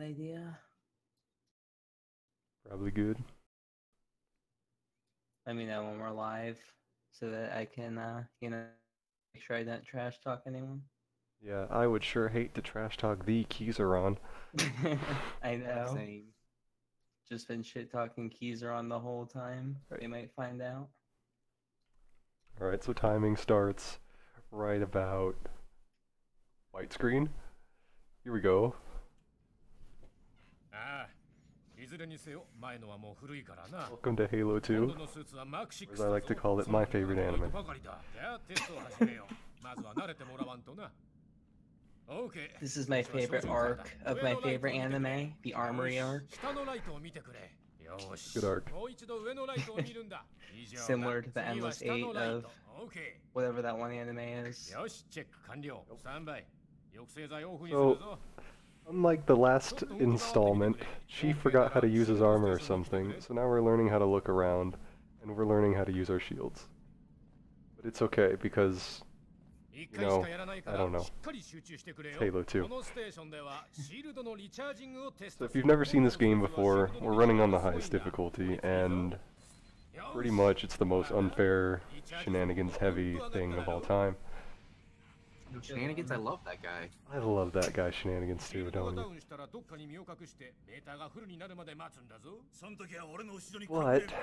idea. Probably good. Let me know when we're live so that I can, make sure I don't trash talk anyone. Yeah, I would sure hate to trash talk the Keizaron. I know. Same. Just been shit talking Keizaron the whole time. Right. They might find out. Alright, so timing starts right about white screen. Here we go. Welcome to Halo 2, or as I like to call it, my favorite anime. This is my favorite arc of my favorite anime, the Armory arc. Good arc. Similar to the Endless 8 of whatever that one anime is. So, unlike the last installment, Chief forgot how to use his armor or something, so now we're learning how to look around, and we're learning how to use our shields. But it's okay, because, you know, I don't know, it's Halo 2. So if you've never seen this game before, we're running on the highest difficulty, and pretty much it's the most unfair, shenanigans-heavy thing of all time. Shenanigans, I love that guy. I love that guy Shenanigans too, don't you? But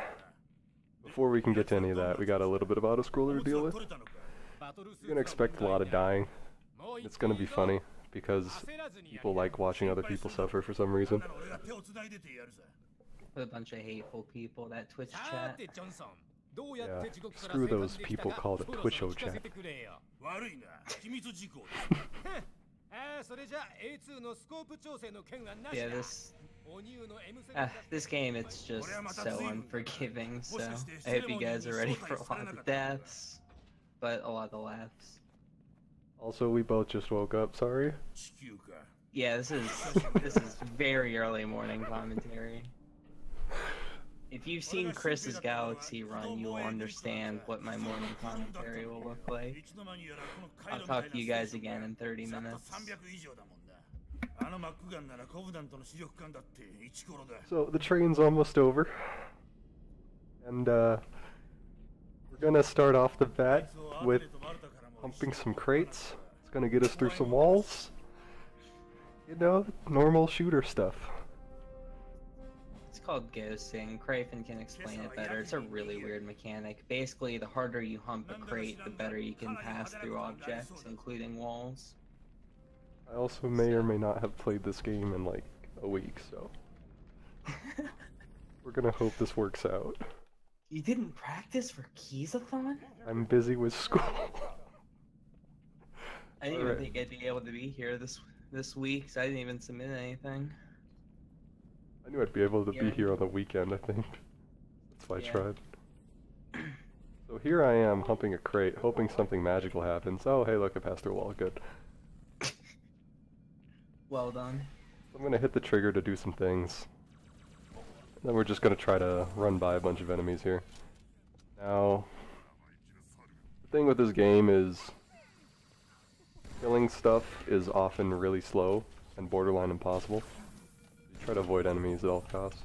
before we can get to any of that, we got a little bit of auto-scroller to deal with. You're gonna expect a lot of dying. It's gonna be funny, because people like watching other people suffer for some reason. With a bunch of hateful people, that Twitch chat. Yeah, screw those people called a Twitcho chat. Yeah, this game, it's just so unforgiving, so I hope you guys are ready for a lot of the deaths, but a lot of the laughs. Also, we both just woke up, sorry. Yeah, this is very early morning commentary. If you've seen Chris's Galaxy run, you will understand what my morning commentary will look like. I'll talk to you guys again in 30 minutes. So, the train's almost over. And, we're gonna start off the bat with pumping some crates. It's gonna get us through some walls. You know, normal shooter stuff. It's called ghosting. Cryphon can explain it better. It's a really weird mechanic. Basically, the harder you hump a crate, the better you can pass through objects, including walls. I also may or may not have played this game in like a week, so we're gonna hope this works out. You didn't practice for Keizathon? I'm busy with school. I didn't even think I'd be able to be here this week, so I didn't even submit anything. I knew I'd be able to be here on the weekend, I think. That's why I tried. So here I am, humping a crate, hoping something magical happens. Oh, hey, look, I passed through a wall. Good. Well done. I'm gonna hit the trigger to do some things. Then we're just gonna try to run by a bunch of enemies here. Now, the thing with this game is killing stuff is often really slow and borderline impossible. Try to avoid enemies at all costs.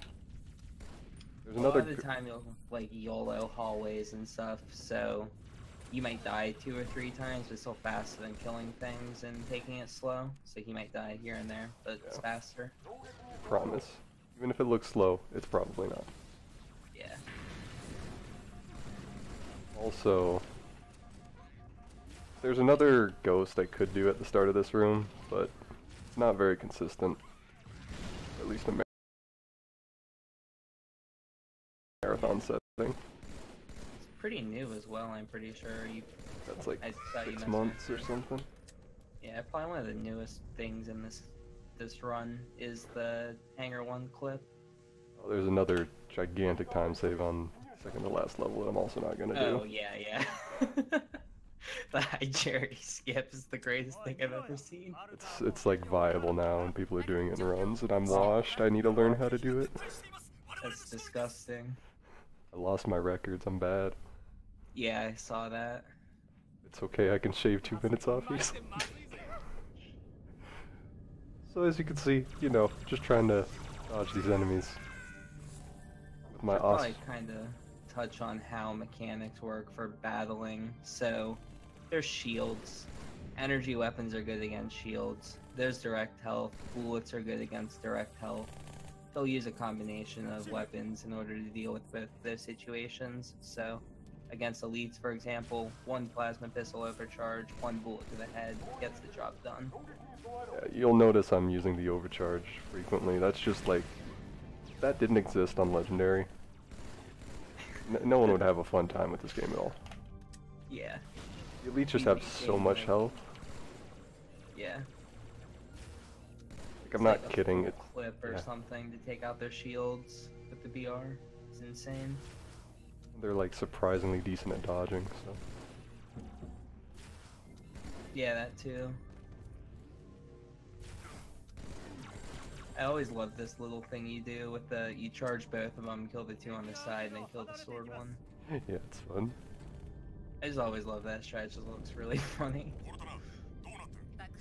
There's another. A lot of the time you'll like YOLO hallways and stuff, so you might die 2 or 3 times, but still faster than killing things and taking it slow. So he might die here and there, but it's faster. Promise. Even if it looks slow, it's probably not. Yeah. Also, there's another ghost I could do at the start of this room, but it's not very consistent. At least a marathon setting. It's pretty new as well, I'm pretty sure. That's like 6 months or something. Yeah, probably one of the newest things in this run is the Hangar 1 clip. Oh, there's another gigantic time save on second to last level that I'm also not gonna do. Oh, yeah. The high charity skip is the greatest thing I've ever seen. It's like viable now and people are doing it in runs and I'm washed. I need to learn how to do it. That's disgusting. I lost my records, I'm bad. Yeah, I saw that. It's okay, I can shave 2 minutes off easily. So as you can see, you know, just trying to dodge these enemies with my Should awesome. probably kind of touch on how mechanics work for battling. So there's shields. Energy weapons are good against shields. There's direct health. Bullets are good against direct health. They'll use a combination of weapons in order to deal with both those situations. So against elites, for example, one plasma pistol overcharge, one bullet to the head gets the job done. Yeah, you'll notice I'm using the overcharge frequently. That's just like, that didn't exist on Legendary. No one would have a fun time with this game at all. Yeah. The elites just have so much health. Yeah. Like, I'm not kidding. It's clip or something to take out their shields with the BR. It's insane. They're like surprisingly decent at dodging, so. Yeah, that too. I always love this little thing you do with the, you charge both of them, kill the two on the side, and then kill the sword one. Yeah, it's fun. I just always love that strat, it just looks really funny.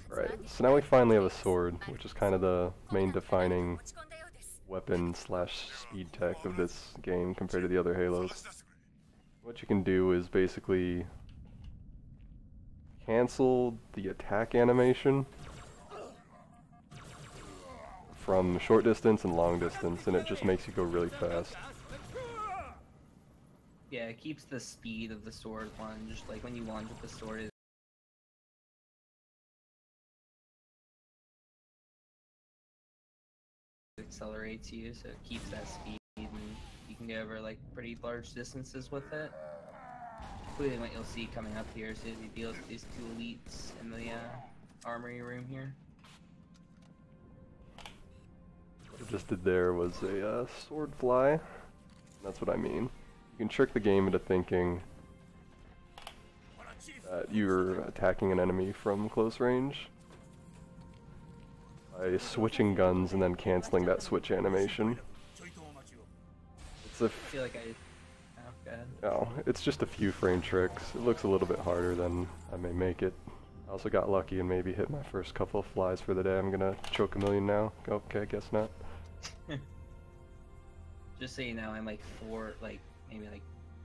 Right, so now we finally have a sword, which is kind of the main defining weapon slash speed tech of this game compared to the other Halos. What you can do is basically cancel the attack animation from short distance and long distance, and it just makes you go really fast. Yeah, it keeps the speed of the sword one, just like when you launch with the sword, it accelerates you, so it keeps that speed, and you can go over like pretty large distances with it. Including what you'll see coming up here as soon as he deals with these two elites in the armory room here. What I just did there was a sword fly. That's what I mean. You can trick the game into thinking that you're attacking an enemy from close range by switching guns and then canceling that switch animation. It's a I feel like oh, go ahead. Oh, it's just a few frame tricks. It looks a little bit harder than I may make it. I also got lucky and maybe hit my first couple of flies for the day. I'm gonna choke a million now. Okay, guess not. Just so you know, I'm like maybe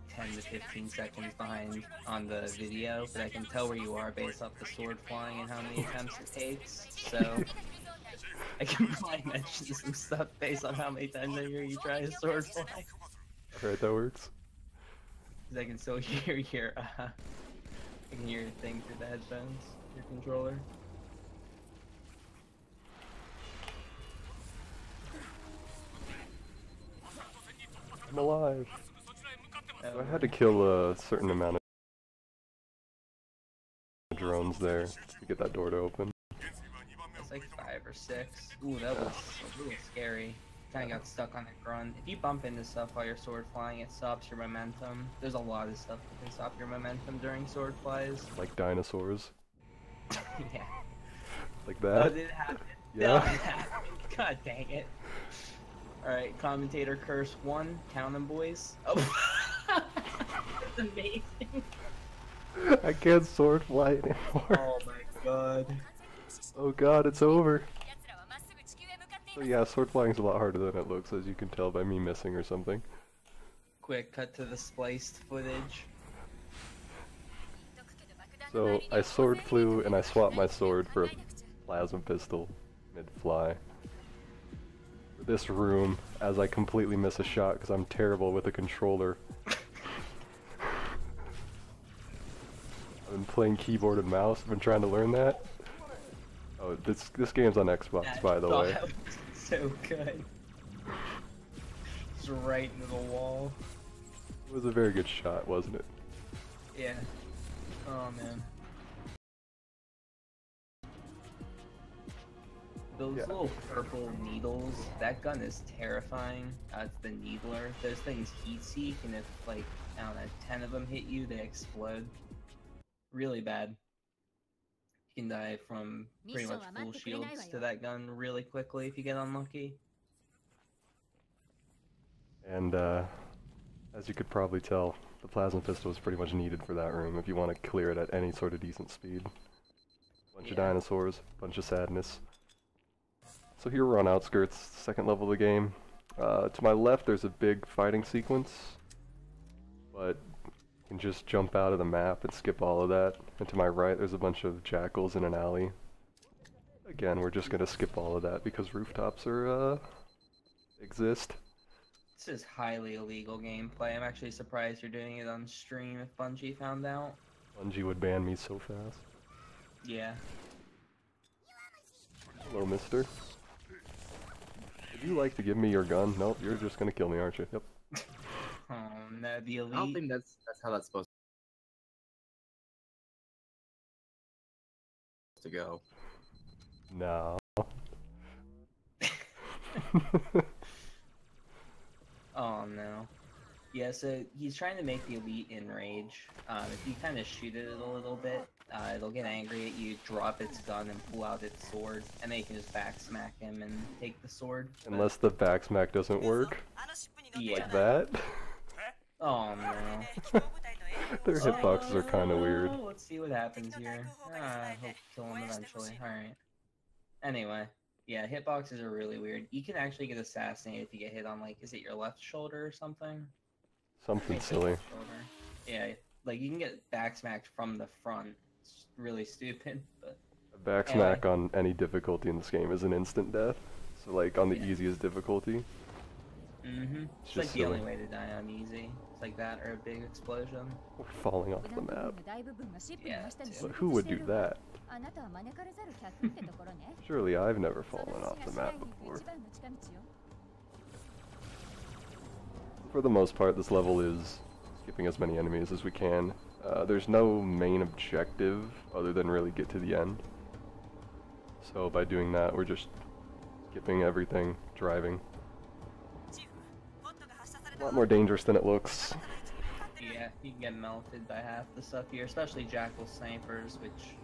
10 to 15 seconds behind on the video, but I can tell where you are based off the sword flying and how many attempts it takes, so I can probably mention some stuff based on how many times I hear you try a sword fly. Alright, that works. Because I can still hear your, I can hear your thing through the headphones, your controller. I'm alive. Oh, So I had to kill a certain amount of drones there to get that door to open. it's like 5 or 6. Ooh, that was a little scary. Kinda got stuck on that grunt. If you bump into stuff while you're sword flying, it stops your momentum. There's a lot of stuff that can stop your momentum during sword flies. Like dinosaurs. Yeah. Like Oh, that. did it happen? Yeah. No, it happened. God dang it. Alright, commentator curse 1. Count 'em, boys. Oh, that's amazing. I can't sword fly anymore. Oh my god. Oh god, it's over. So yeah, sword flying is a lot harder than it looks, as you can tell by me missing or something. Quick cut to the spliced footage. So I sword flew and I swapped my sword for a plasma pistol mid-fly. For this room, as I completely miss a shot because I'm terrible with a controller. I've been playing keyboard and mouse. I've been trying to learn that. Oh, this game's on Xbox, That by the way. shot was so good. Just right into the wall. It was a very good shot, wasn't it? Yeah. Oh man. Those Yeah. little purple needles, that gun is terrifying. It's the needler. Those things heat seek, and if like, I don't know, 10 of them hit you, they explode. Really bad. You can die from pretty much full shields to that gun really quickly if you get unlucky. And as you could probably tell, the plasma pistol is pretty much needed for that room if you want to clear it at any sort of decent speed. Bunch of dinosaurs, bunch of sadness. So here we're on Outskirts, second level of the game. To my left there's a big fighting sequence, but you can just jump out of the map and skip all of that. And to my right there's a bunch of jackals in an alley. Again, we're just gonna skip all of that because rooftops are, exist. This is highly illegal gameplay. I'm actually surprised you're doing it on stream if Bungie found out. Bungie would ban me so fast. Yeah. Hello, mister. Would you like to give me your gun? Nope, you're just gonna kill me, aren't you? Yep. Oh no, the elite. I don't think that's how that's supposed to go. No. Oh no. Yeah, so he's trying to make the elite enrage. If you kind of shoot it a little bit, it'll get angry at you, drop its gun, and pull out its sword, and then you can just back smack him and take the sword. Unless the back smack doesn't work. Yeah. Like that. Oh no. Their hitboxes are kind of weird. Let's see what happens here. I hope to kill him eventually. Alright. Anyway. Yeah, hitboxes are really weird. You can actually get assassinated if you get hit on, like, is it your left shoulder or something? Something silly. Yeah, like you can get backsmacked from the front. It's really stupid, but... A back smack on any difficulty in this game is an instant death. So like on the easiest difficulty. It's like the only way to die on easy. It's like that or a big explosion. We're falling off the map. Yeah, But who would do that? Surely I've never fallen off the map before. For the most part, this level is skipping as many enemies as we can. There's no main objective other than really get to the end. So by doing that, we're just skipping everything, driving. A lot more dangerous than it looks. Yeah, you can get melted by half the stuff here, especially jackal snipers, which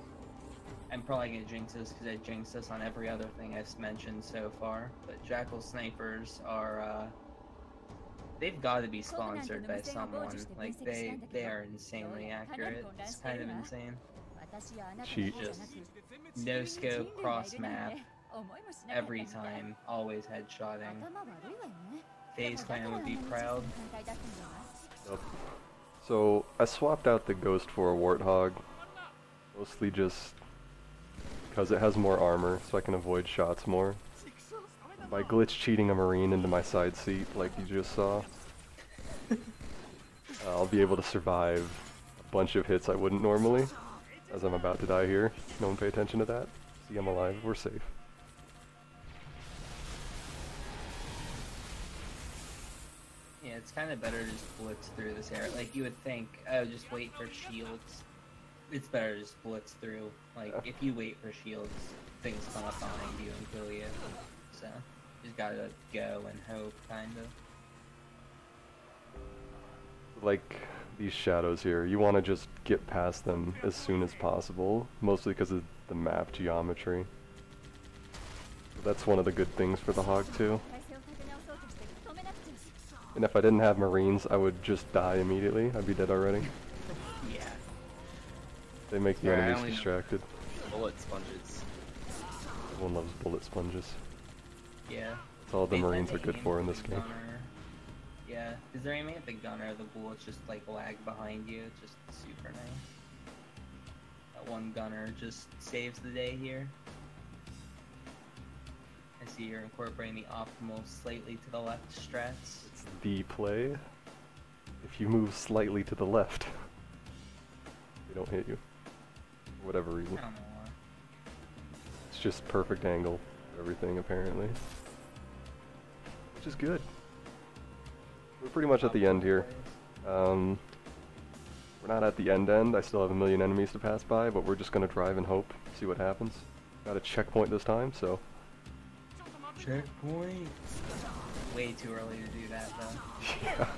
I'm probably gonna jinx this because I jinxed this on every other thing I've mentioned so far. But jackal snipers are, they've got to be sponsored by someone. Like they are insanely accurate. It's kind of insane. Cheat. Just no scope, cross map, every time, always headshotting. FaZe Clan would be proud. Yep. So I swapped out the Ghost for a Warthog, mostly just because it has more armor, so I can avoid shots more. By glitch cheating a Marine into my side seat, like you just saw, I'll be able to survive a bunch of hits I wouldn't normally, as I'm about to die here. No one pay attention to that. See, I'm alive. We're safe. Yeah, it's kind of better to just blitz through this area. Like, you would think, oh, just wait for shields. It's better to just blitz through. Like, if you wait for shields, things come up behind you and kill you. So, you just gotta go and hope, kind of. Like, these shadows here, you want to just get past them as soon as possible, mostly because of the map geometry. That's one of the good things for the Hog too. And if I didn't have Marines, I would just die immediately. I'd be dead already. Yeah. They make the enemies distracted. Bullet sponges. Everyone loves bullet sponges. Yeah. That's all the Marines are good for in this game. Yeah, because they're aiming at the gunner, the bullets just like lag behind you. It's just super nice. That one gunner just saves the day here. I see you're incorporating the optimal slightly to the left strats. It's the play. If you move slightly to the left, they don't hit you. For whatever reason. I don't know why. It's just perfect angle for everything, apparently. Which is good. We're pretty much at the end here. We're not at the end. I still have a million enemies to pass by, but we're just gonna drive and hope, see what happens. Got a checkpoint this time, so... Checkpoint! Way too early to do that, though. Yeah.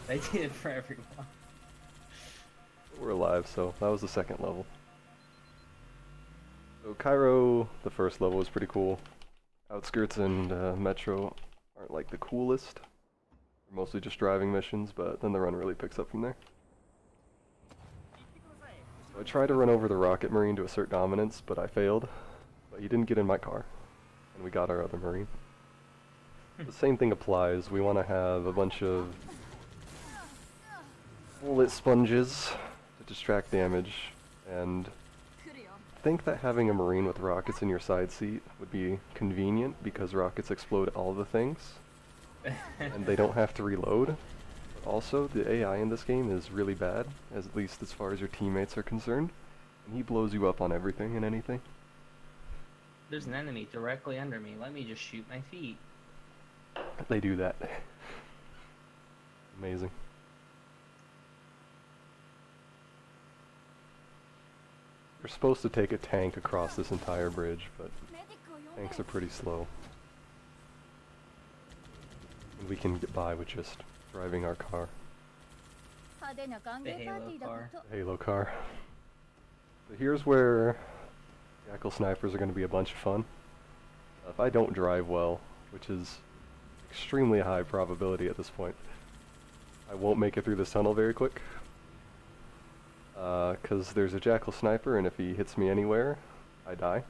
I did it for everyone. We're alive, so that was the second level. So Cairo, the first level, was pretty cool. Outskirts and Metro aren't like the coolest. They're mostly just driving missions, but then the run really picks up from there. So I tried to run over the Rocket Marine to assert dominance, but I failed. But he didn't get in my car. And and we got our other marine. The same thing applies. We want to have a bunch of bullet sponges to distract damage, and I think that having a marine with rockets in your side seat would be convenient because rockets explode all the things, and they don't have to reload. But also, the AI in this game is really bad, at least as far as your teammates are concerned, and he blows you up on everything and anything. There's an enemy directly under me. Let me just shoot my feet. They do that. Amazing. You're supposed to take a tank across this entire bridge, but tanks are pretty slow. And we can get by with just driving our car. The Halo car. The Halo car. So here's where Jackal snipers are going to be a bunch of fun. If I don't drive well, which is extremely high probability at this point, I won't make it through this tunnel very quick. Because there's a Jackal sniper, and if he hits me anywhere, I die.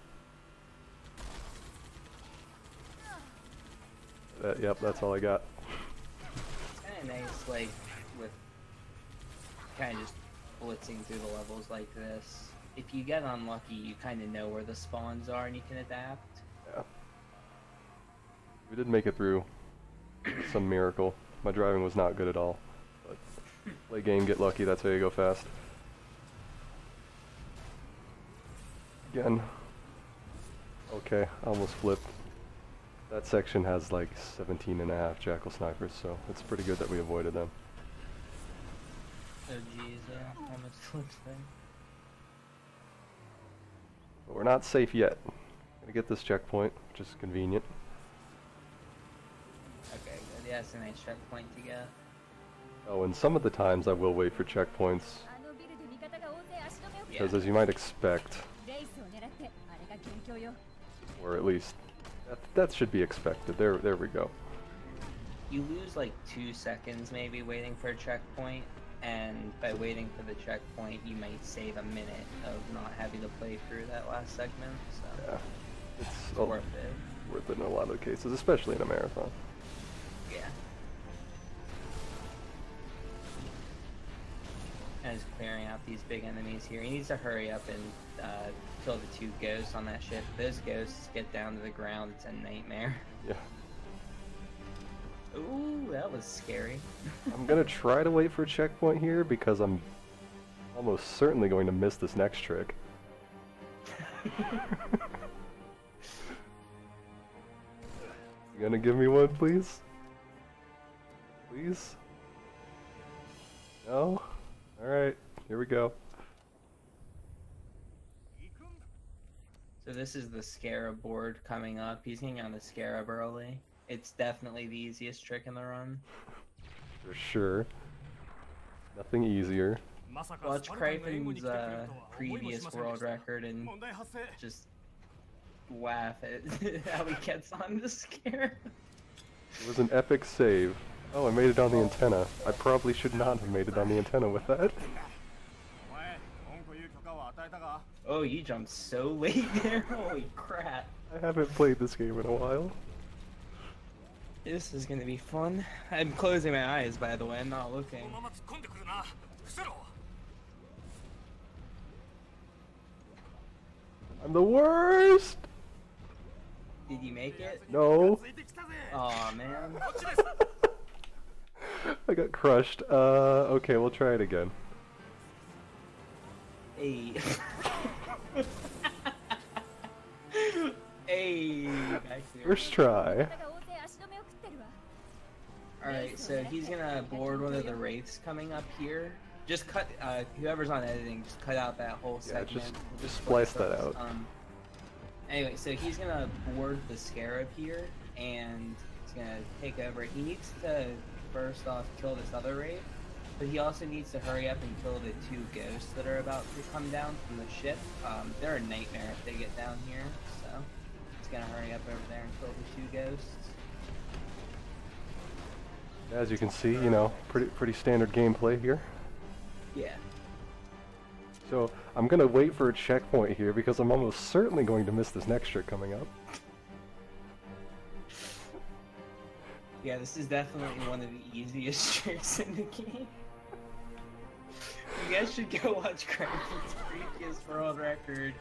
Yep, that's all I got. It's kind of nice, like, with kind of just blitzing through the levels like this. If you get unlucky, you kind of know where the spawns are and you can adapt. Yeah. We did make it through. Some miracle. My driving was not good at all. But play game, get lucky, that's how you go fast. Again. Okay, I almost flipped. That section has like 17.5 Jackal snipers, so it's pretty good that we avoided them. Oh jeez, almost flipped there. But we're not safe yet. Gonna get this checkpoint, which is convenient. Okay, good. Yeah, it's a nice checkpoint to get. Oh, and some of the times I will wait for checkpoints. Because as you might expect, or at least that should be expected. There we go. You lose like 2 seconds maybe waiting for a checkpoint, and by waiting for the checkpoint you might save a minute of not having to play through that last segment, so Yeah, it's worth it. Worth it in a lot of cases, especially in a marathon. Yeah. And just clearing out these big enemies here. He needs to hurry up and kill the 2 ghosts on that ship. Those ghosts get down to the ground, it's a nightmare. Yeah. Ooh, that was scary. I'm gonna try to wait for a checkpoint here because I'm almost certainly going to miss this next trick. You gonna give me one, please? Please? No? Alright, here we go. So this is the Scarab board coming up. He's getting on the Scarab early. It's definitely the easiest trick in the run. For sure. Nothing easier. Watch Cryphon's previous world record and just laugh at how he gets on the Scarab. It was an epic save. Oh, I made it on the antenna. I probably should not have made it on the antenna with that. Oh, you jumped so late there. Holy crap. I haven't played this game in a while. This is gonna be fun. I'm closing my eyes, by the way. I'm not looking. I'm the worst! Did you make it? No. Aw, man. I got crushed. Okay, we'll try it again. Hey. Hey. First try. Alright, so he's gonna board one of the wraiths coming up here. Just cut, whoever's on editing, just cut out that whole segment. Yeah, just splice that out. Anyway, so he's gonna board the Scarab here, and he's gonna take over. He needs to, first off, kill this other wraith, but he also needs to hurry up and kill the 2 ghosts that are about to come down from the ship. They're a nightmare if they get down here, so he's gonna hurry up over there and kill the 2 ghosts. As you can see, you know, pretty standard gameplay here. Yeah. So, I'm gonna wait for a checkpoint here because I'm almost certainly going to miss this next trick coming up. Yeah, this is definitely one of the easiest tricks in the game. You guys should go watch Cryphon's previous world record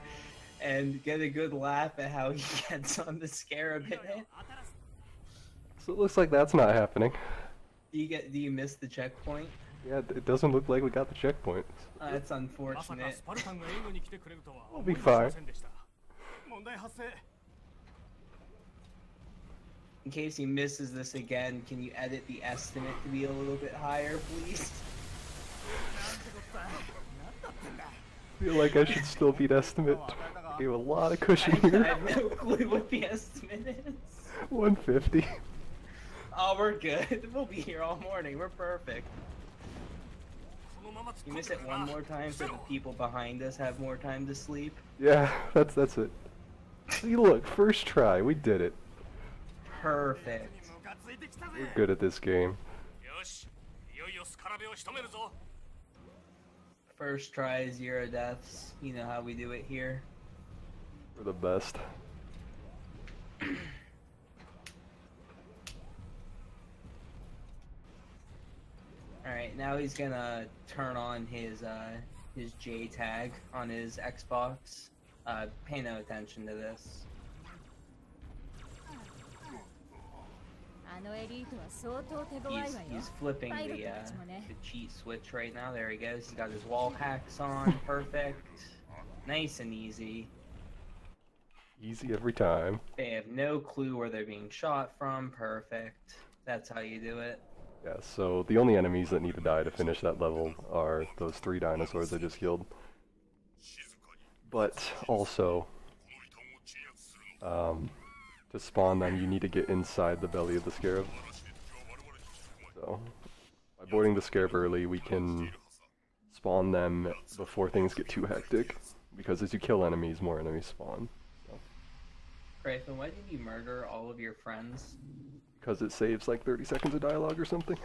and get a good laugh at how he gets on the scarab in it. So it looks like that's not happening. Do you miss the checkpoint? Yeah, it doesn't look like we got the checkpoint. That's unfortunate. We'll be fine. In case he misses this again, can you edit the estimate to be a little bit higher, please? I feel like I should still beat estimate. Gave a lot of cushion here. I have no clue what the estimate is. 150. Oh, we're good. We'll be here all morning. We're perfect. You miss it one more time so the people behind us have more time to sleep? Yeah, that's it. See, look, first try, we did it. Perfect. We're good at this game. First try, 0 deaths. You know how we do it here. We're the best. Alright, now he's gonna turn on his J tag on his Xbox. Pay no attention to this. He's flipping the cheat switch right now. There he goes. He's got his wall hacks on. Perfect. Nice and easy. Easy every time. They have no clue where they're being shot from. Perfect. That's how you do it. Yeah, so the only enemies that need to die to finish that level are those 3 dinosaurs I just killed. But also, to spawn them, you need to get inside the belly of the scarab. So, by boarding the scarab early, we can spawn them before things get too hectic. Because as you kill enemies, more enemies spawn. So. Cryphon, why did you murder all of your friends? Because it saves like 30 seconds of dialogue or something.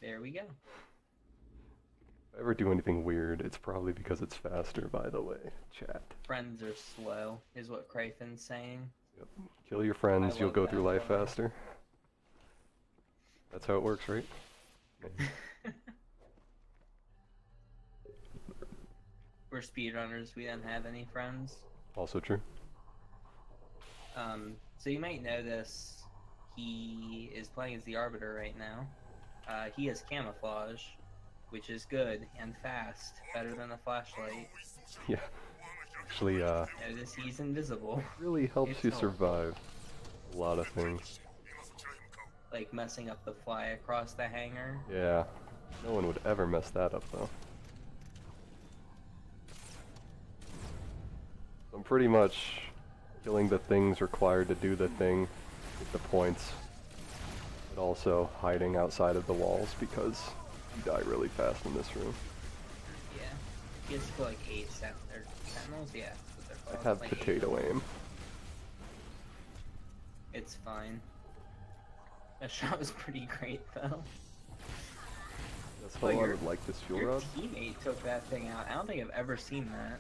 There we go. If I ever do anything weird, it's probably because it's faster, by the way, chat. Friends are slow, is what Cryphon's saying. Yep. Kill your friends, you'll go through life faster. That's how it works, right? We're speedrunners, we don't have any friends. Also true. So you might notice he is playing as the Arbiter right now. He has camouflage, which is good and fast, better than a flashlight. Yeah. Actually, Notice he's invisible. really helps you survive a lot of things. Like messing up the fly across the hangar. Yeah. No one would ever mess that up, though. I'm pretty much killing the things required to do the thing with the points, but also hiding outside of the walls because you die really fast in this room. Yeah. He has to kill like 8 sentinels, yeah. That's what they're called. I have like potato aim. It's fine. That shot was pretty great though. That's how I would like this fuel Your rod. teammate took that thing out. I don't think I've ever seen that.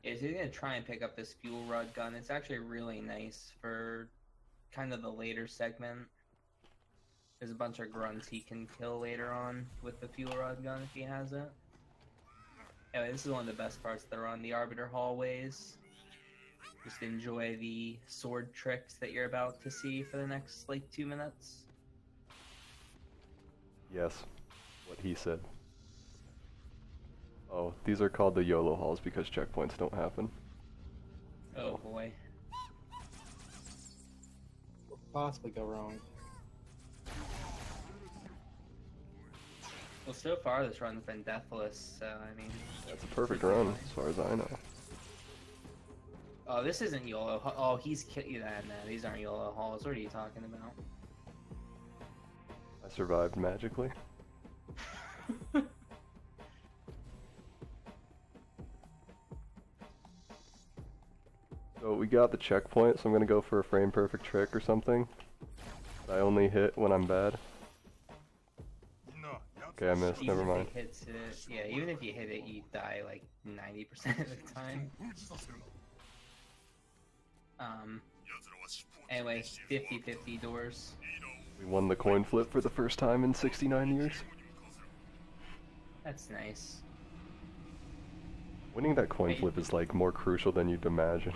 Yeah, so he's gonna try and pick up this fuel rod gun. It's actually really nice for kind of the later segment. There's a bunch of grunts he can kill later on with the fuel rod gun if he has it. Anyway, this is one of the best parts that are on the Arbiter hallways. Just enjoy the sword tricks that you're about to see for the next, like, 2 minutes. Yes, what he said. Oh, these are called the YOLO halls because checkpoints don't happen. Oh boy. What could possibly go wrong? Well, so far this run's been deathless, so I mean... That's a perfect run, as far as I know. Oh, this isn't YOLO. Oh, he's kidding. No, these aren't YOLO halls. What are you talking about? I survived magically. So we got the checkpoint, so I'm gonna go for a frame perfect trick or something. I only hit when I'm bad. Okay, I missed, never mind. Hits it, yeah, even if you hit it, you die like 90% of the time. Anyway, 50-50 doors. We won the coin flip for the first time in 69 years. That's nice. Winning that coin flip is like more crucial than you'd imagine.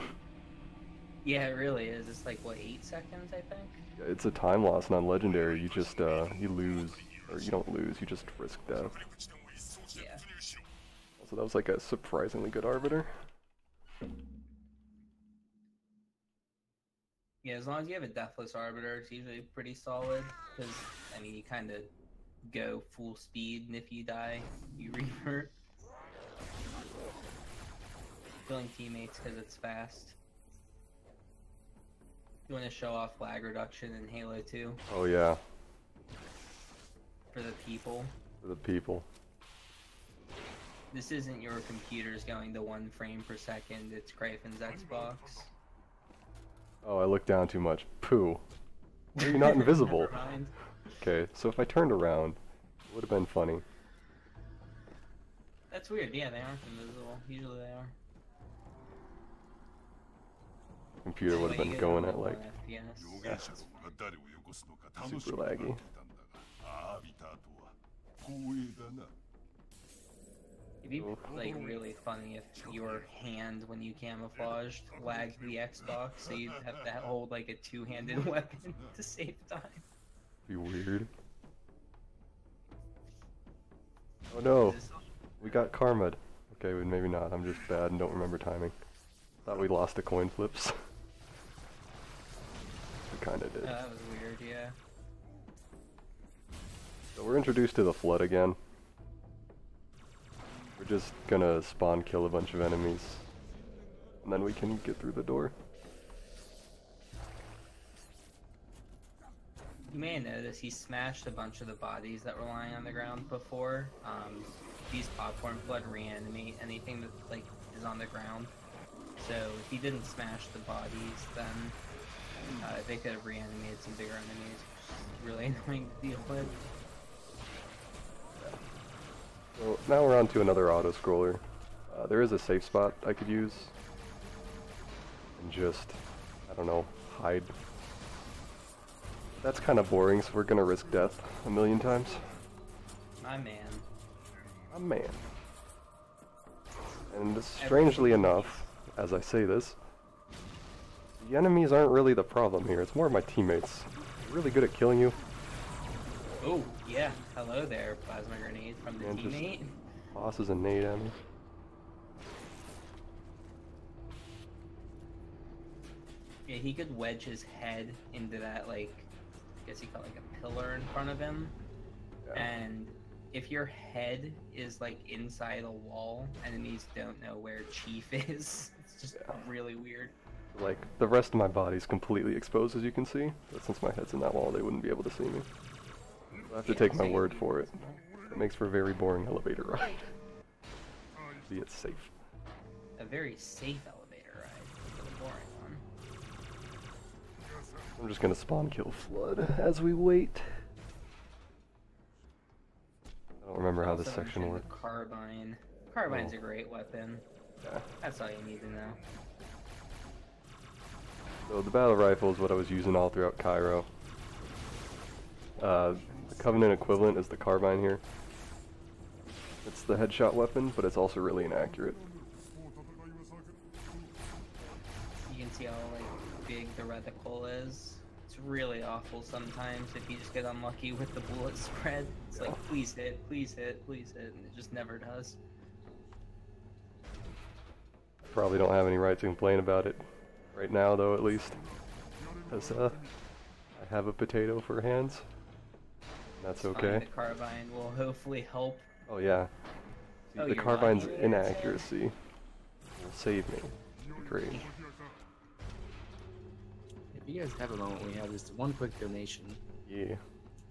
Yeah, it really is. It's like, what, 8 seconds, I think? Yeah, it's a time loss, and on Legendary, you just, you lose. Or you don't lose, you just risk death. Yeah. So that was like a surprisingly good Arbiter. Yeah, as long as you have a Deathless Arbiter, it's usually pretty solid. Because, I mean, you kind of go full speed, and if you die, you revert. Killing teammates because it's fast. You want to show off lag reduction in Halo 2? Oh yeah. For the people. For the people. This isn't your computer's going to 1 frame per second, it's Cryphon's Xbox. Oh, I looked down too much. Poo. Why are you not invisible? Never mind. Okay, so if I turned around, it would have been funny. That's weird, yeah, they aren't invisible. Usually they are. Computer would have been going at like FPS. super laggy. It'd be like really funny if your hand, when you camouflaged, lagged the Xbox, so you'd have to hold like a 2-handed weapon to save time. Be weird. Oh no, we got karma'd. Okay, well, maybe not. I'm just bad and don't remember timing. Thought we lost the coin flips. We kinda did. That was weird, yeah. So we're introduced to the Flood again. We're just gonna spawn kill a bunch of enemies, and then we can get through the door. You may have noticed he smashed a bunch of the bodies that were lying on the ground before. These popcorn flood reanimate anything that like is on the ground. So if he didn't smash the bodies, then they could have reanimated some bigger enemies, which is really annoying to deal with. So now we're on to another auto-scroller. There is a safe spot I could use. And just, I don't know, hide. That's kind of boring, so we're gonna risk death a million times. My man. My man. And strangely enough, as I say this, the enemies aren't really the problem here. It's more my teammates. They're really good at killing you. Oh, yeah. Hello there, plasma grenade from the And teammate. just tosses a nade at me. Yeah, he could wedge his head into that, like, I guess you call it like a pillar in front of him. Yeah. And if your head is like inside a wall, enemies don't know where Chief is. It's just really weird. Like, the rest of my body's completely exposed, as you can see. But since my head's in that wall, they wouldn't be able to see me. I have to take my word for it. It makes for a very boring elevator ride. Be it safe. A very safe elevator ride, but a boring one. I'm just gonna spawn kill Flood as we wait. I don't remember how this Also section mentioned works. the carbine. Carbine's a great weapon. Yeah. That's all you need to know. So the battle rifle is what I was using all throughout Cairo. The Covenant equivalent is the carbine here. It's the headshot weapon, but it's also really inaccurate. You can see how like big the reticle is. It's really awful sometimes if you just get unlucky with the bullet spread. It's like, please hit, please hit, please hit, and it just never does. Probably don't have any right to complain about it right now, though, at least. Because I have a potato for hands. That's okay. The carbine will hopefully help. Oh yeah. See, Oh, the you're carbine's lucky. inaccuracy will save me. Great. If you guys have a moment, we have just one quick donation. Yeah.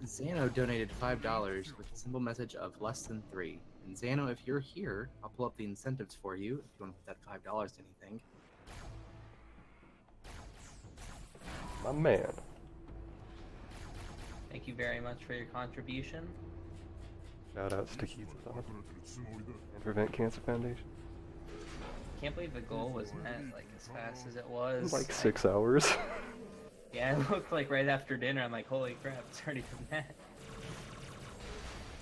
Xano donated $5 with a simple message of less than 3. And Xano, if you're here, I'll pull up the incentives for you if you want to put that $5 to anything. My man. Thank you very much for your contribution. Shout outs to Keizathon and Prevent Cancer Foundation. Can't believe the goal was met like as fast as it was. Like 6 hours. Yeah, it looked like right after dinner. I'm like, holy crap, it's already been met.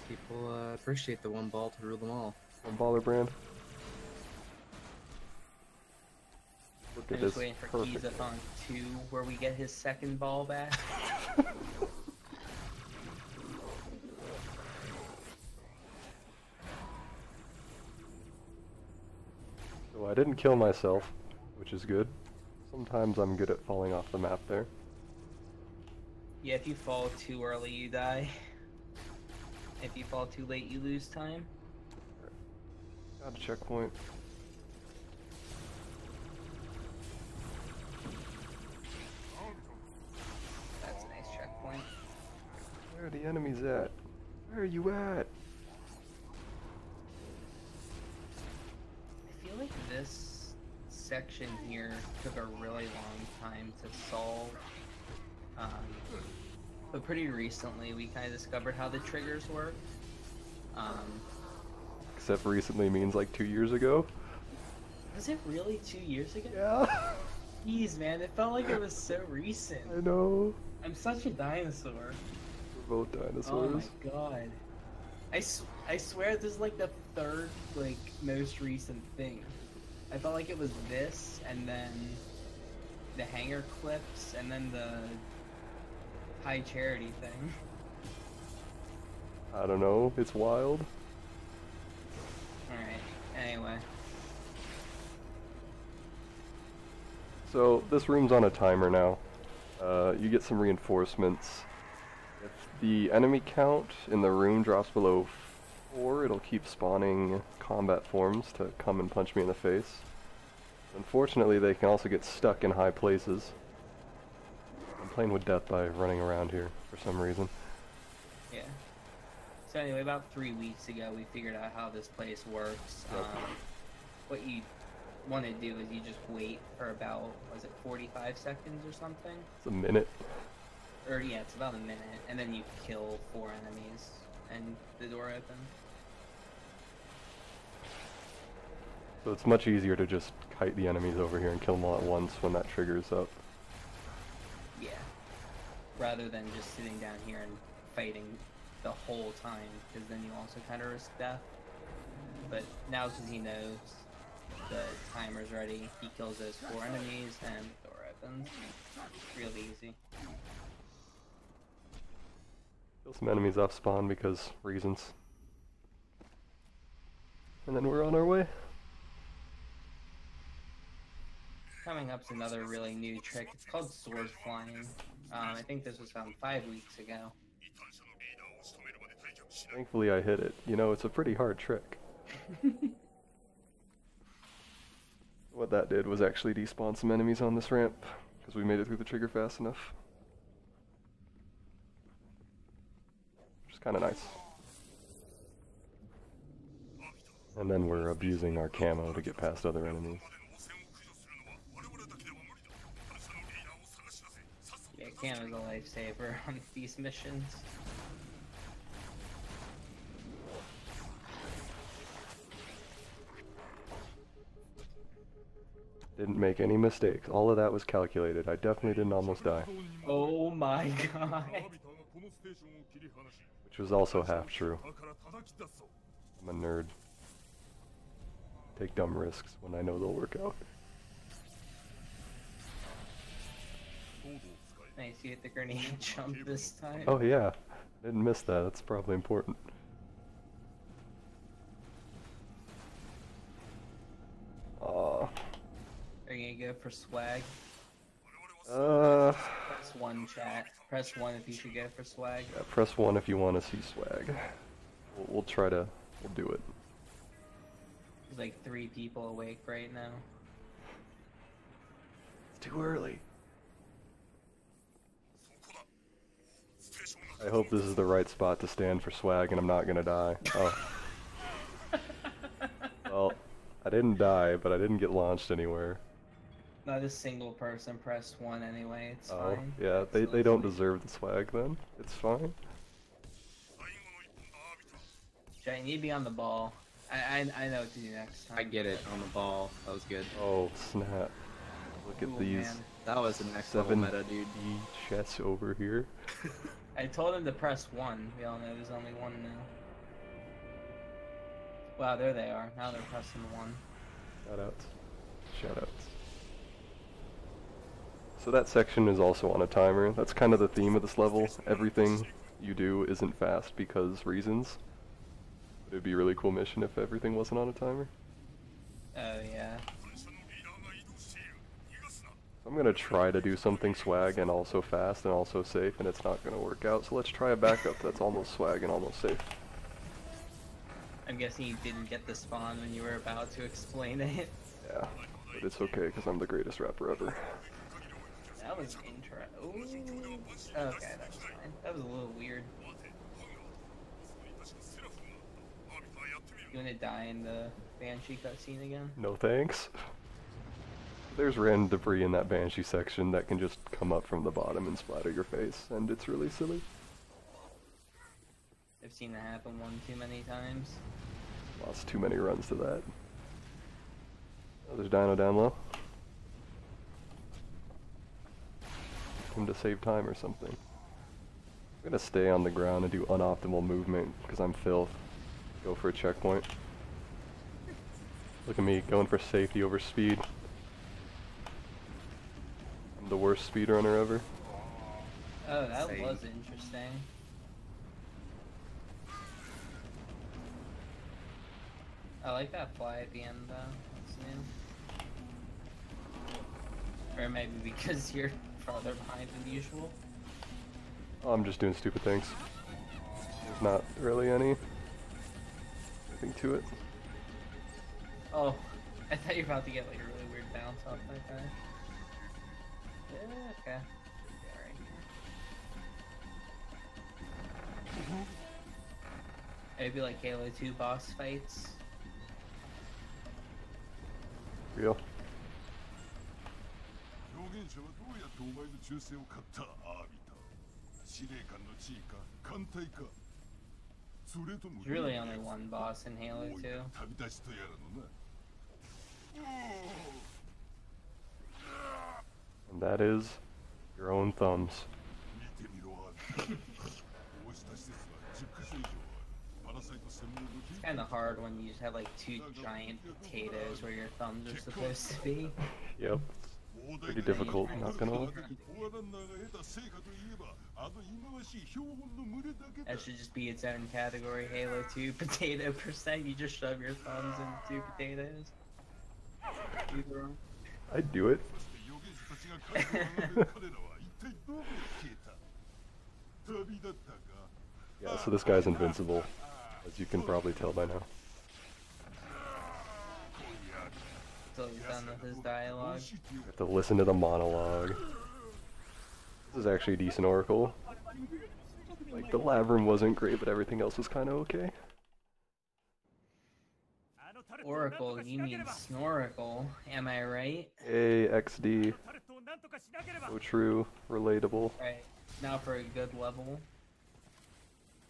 People appreciate the one ball to rule them all. One baller brand. Look I'm at just this waiting for perfect. Keizathon 2, where we get his second ball back. So I didn't kill myself, which is good. Sometimes I'm good at falling off the map there. Yeah, if you fall too early, you die. If you fall too late, you lose time. Got a checkpoint. That's a nice checkpoint. Where are the enemies at? Where are you at? I feel like this section here took a really long time to solve. But pretty recently, we kind of discovered how the triggers work. Except recently means like 2 years ago. Was it really 2 years ago? Yeah. Jeez, man, it felt like it was so recent. I know. I'm such a dinosaur. We're both dinosaurs. Oh my god. I swear this is like the third, like, most recent thing. I felt like it was this, and then the hanger clips, and then the high charity thing. I don't know. It's wild. Alright, anyway. So this room's on a timer now. You get some reinforcements. If the enemy count in the room drops below 4, it'll keep spawning combat forms to come and punch me in the face. Unfortunately, they can also get stuck in high places. I'm playing with death by running around here for some reason. Yeah. So anyway, about 3 weeks ago, we figured out how this place works. Yep. What you want to do is you just wait for about, was it 45 seconds or something? It's a minute. Or yeah, it's about a minute, and then you kill 4 enemies, and the door opens. So it's much easier to just kite the enemies over here and kill them all at once when that triggers up. Yeah. Rather than just sitting down here and fighting the whole time, because then you also kind of risk death. But now, because he knows the timer's ready, he kills those 4 enemies, and the door opens. Real easy. Kill some enemies off spawn because reasons. And then we're on our way. Coming up's another really new trick. It's called sword flying. I think this was found 5 weeks ago. Thankfully I hit it. You know, it's a pretty hard trick. What that did was actually despawn some enemies on this ramp, because we made it through the trigger fast enough. Which is kind of nice. And then we're abusing our camo to get past other enemies. Yeah, Cam is a lifesaver on these missions. Didn't make any mistakes. All of that was calculated. I definitely didn't almost die. Oh my god. Which was also half true. I'm a nerd. Take dumb risks when I know they'll work out. Nice, you hit the grenade jump this time. Oh yeah, didn't miss that. That's probably important. Aw. Are you gonna go for swag? Uh. Press 1, chat. Press 1 if you should go for swag. Yeah, press 1 if you want to see swag. We'll try to. We'll do it. There's like 3 people awake right now. It's too early. I hope this is the right spot to stand for swag and I'm not gonna die. Oh. Well, I didn't die, but I didn't get launched anywhere. Not a single person pressed 1 anyway, it's Oh, fine. yeah, So they don't deserve the swag then. It's fine. Chat, you need to be on the ball. I know what to do next time. I get it on the ball. That was good. Oh, snap. Look at Ooh, these man. That was the next level 7 meta, dude. chests over here. I told him to press 1. We all know there's only 1 now. Wow, there they are. Now they're pressing 1. Shoutouts. Shoutouts. So that section is also on a timer. That's kind of the theme of this level. Everything you do isn't fast because reasons. But it'd be a really cool mission if everything wasn't on a timer. Oh, yeah. I'm gonna try to do something swag and also fast and also safe, and it's not gonna work out. So let's try a backup that's almost swag and almost safe. I'm guessing you didn't get the spawn when you were about to explain it. Yeah, but it's okay because I'm the greatest rapper ever. That was interesting. Okay, that's fine. That was a little weird. You wanna die in the Banshee cutscene again? No thanks. There's random debris in that Banshee section that can just come up from the bottom and splatter your face, and it's really silly. I've seen that happen one too many times. Lost too many runs to that. Oh, there's Dino down low. Him to save time or something. I'm gonna stay on the ground and do unoptimal movement because I'm filth. Go for a checkpoint. Look at me going for safety over speed. I'm the worst speedrunner ever. Oh, that Same. was interesting. I like that fly at the end though. That's new. Or maybe because you're farther behind than usual. Oh, I'm just doing stupid things. There's not really anything to it. Oh, I thought you were about to get like a really weird bounce off that guy. Yeah, okay. Alright. Maybe like Halo 2 boss fights. Real. 表現者はどうやってお前の忠誠を買ったアービター司令官の地位か艦隊かそれとも There's really only one boss in Halo 2. 旅立ちとやらのな And that is your own thumbs. 見てみろアービターこうした施設は10カ所以上あるパラサイト専門の It's kind of hard when you just have like 2 giant potatoes where your thumbs are supposed to be. Yep. Pretty difficult, not gonna lie. That should just be its own category, Halo 2 potato percent. You just shove your thumbs into 2 potatoes. I'd do it. Yeah, so this guy's invincible, as you can probably tell by now. So he's done with his dialogue. You have to listen to the monologue. This is actually a decent Oracle. Like, the lab room wasn't great, but everything else was kind of okay. Oracle, you mean Snorkel, am I right? Hey, XD. So true. Relatable. Right, now for a good level.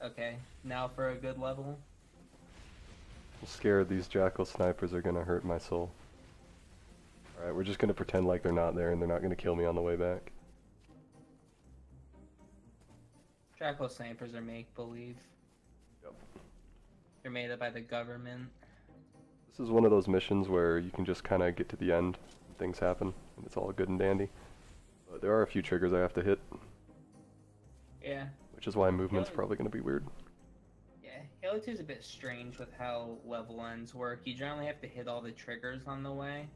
Okay, now for a good level. I'm scared these jackal snipers are gonna hurt my soul. Alright, we're just gonna pretend like they're not there and they're not gonna kill me on the way back. Jackal snipers are make-believe. Yep. They're made up by the government. This is one of those missions where you can just kind of get to the end and things happen and it's all good and dandy. But there are a few triggers I have to hit. Yeah. Which is why movement's probably gonna be weird. Yeah, Halo 2 is a bit strange with how level ends work. You generally have to hit all the triggers on the way.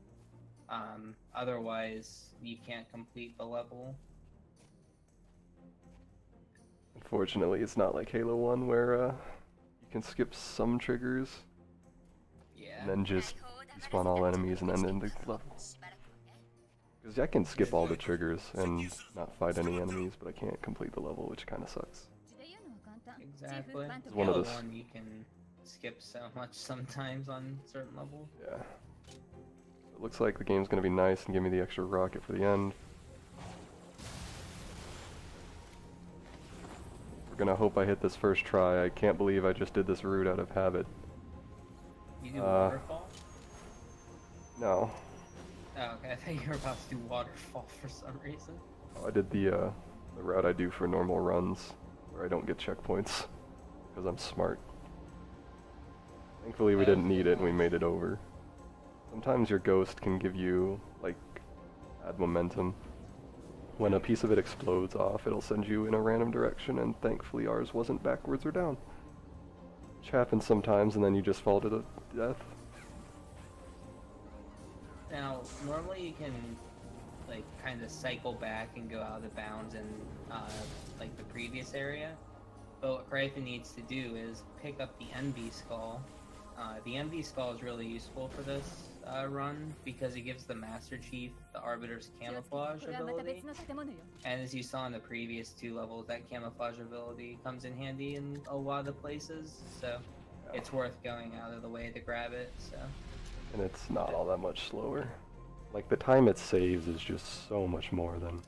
Otherwise, you can't complete the level. Unfortunately, it's not like Halo 1 where you can skip some triggers Yeah. and then just despawn all enemies and then end the level. Because I can skip all the triggers and not fight any enemies, but I can't complete the level, which kind of sucks. Exactly. It's one of Halo those- 1 you can skip so much sometimes on certain levels. Yeah. It looks like the game's gonna be nice and give me the extra rocket for the end. We're gonna hope I hit this first try. I can't believe I just did this route out of habit. You do waterfall? No. Oh, okay. I thought you were about to do waterfall for some reason. Oh, I did the route I do for normal runs, where I don't get checkpoints, because I'm smart. Thankfully we didn't need it and we made it over. Sometimes your ghost can give you, like, add momentum. When a piece of it explodes off, it'll send you in a random direction, and thankfully ours wasn't backwards or down. Which happens sometimes, and then you just fall to the death. Now, normally you can, like, kind of cycle back and go out of bounds in, like, the previous area. But what Cryphon needs to do is pick up the NV skull. The NV skull is really useful for this run because it gives the Master Chief the Arbiter's camouflage ability. And as you saw in the previous 2 levels, that camouflage ability comes in handy in a lot of places, so it's worth going out of the way to grab it. So. And it's not all that much slower. Like, the time it saves is just so much more than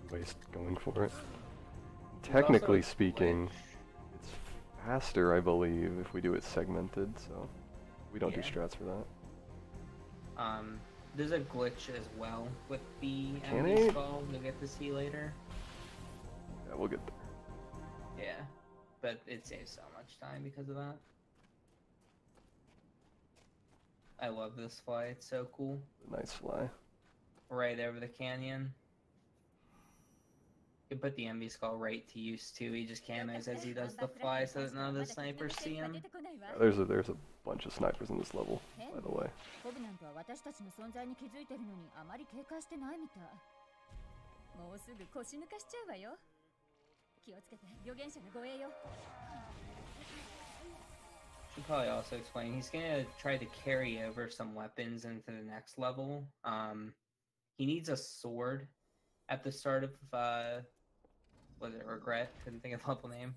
waste going for it. Technically speaking, it's faster, I believe, if we do it segmented, so we don't do strats for that. There's a glitch as well with the Mechanic? NV skull you'll get to see later. Yeah, we'll get there. Yeah, but it saves so much time because of that. I love this fly, it's so cool. Nice fly. Right over the canyon. You can put the NV skull right to use too, he just camos as he does the fly so that none of the snipers see him. Yeah, there's a bunch of snipers in this level, by the way. Should probably also explain, he's gonna try to carry over some weapons into the next level. He needs a sword at the start of, was it Regret? Couldn't think of the level name.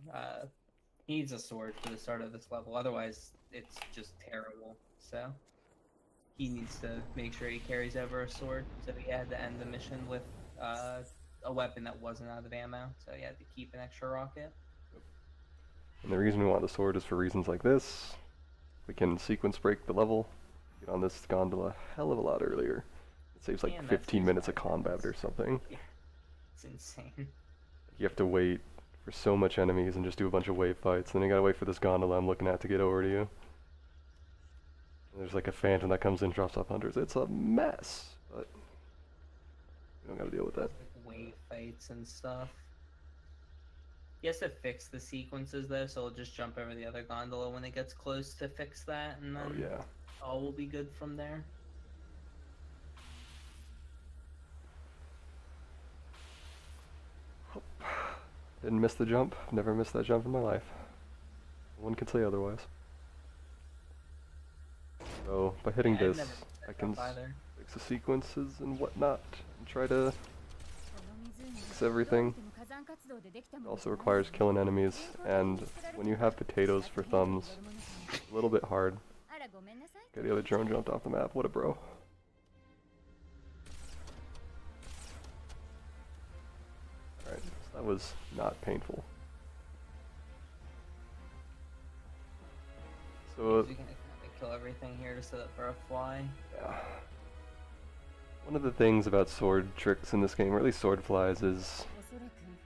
He needs a sword for the start of this level, otherwise it's just terrible. So, he needs to make sure he carries over a sword, so he had to end the mission with a weapon that wasn't out of ammo, so he had to keep an extra rocket. And the reason we want the sword is for reasons like this. We can sequence break the level, get on this gondola a hell of a lot earlier. It saves like 15 minutes of combat or something. It's insane. You have to wait for so much enemies and just do a bunch of wave fights, then you gotta wait for this gondola I'm looking at to get over to you. And there's like a phantom that comes in and drops off hunters. It's a mess, but we don't gotta deal with that. Like wave fights and stuff. He has to fix the sequences though, so he'll just jump over the other gondola when it gets close to fix that, and then all will be good from there. Didn't miss the jump. Never missed that jump in my life. No one can say otherwise. So by hitting this, I can fix the sequences and whatnot, and try to fix everything. It also requires killing enemies, and when you have potatoes for thumbs, it's a little bit hard. Okay, the other drone jumped off the map. What a bro. Alright, so that was not painful. So you're gonna kill everything here to set up for a fly. Yeah. One of the things about sword tricks in this game, or at least sword flies, is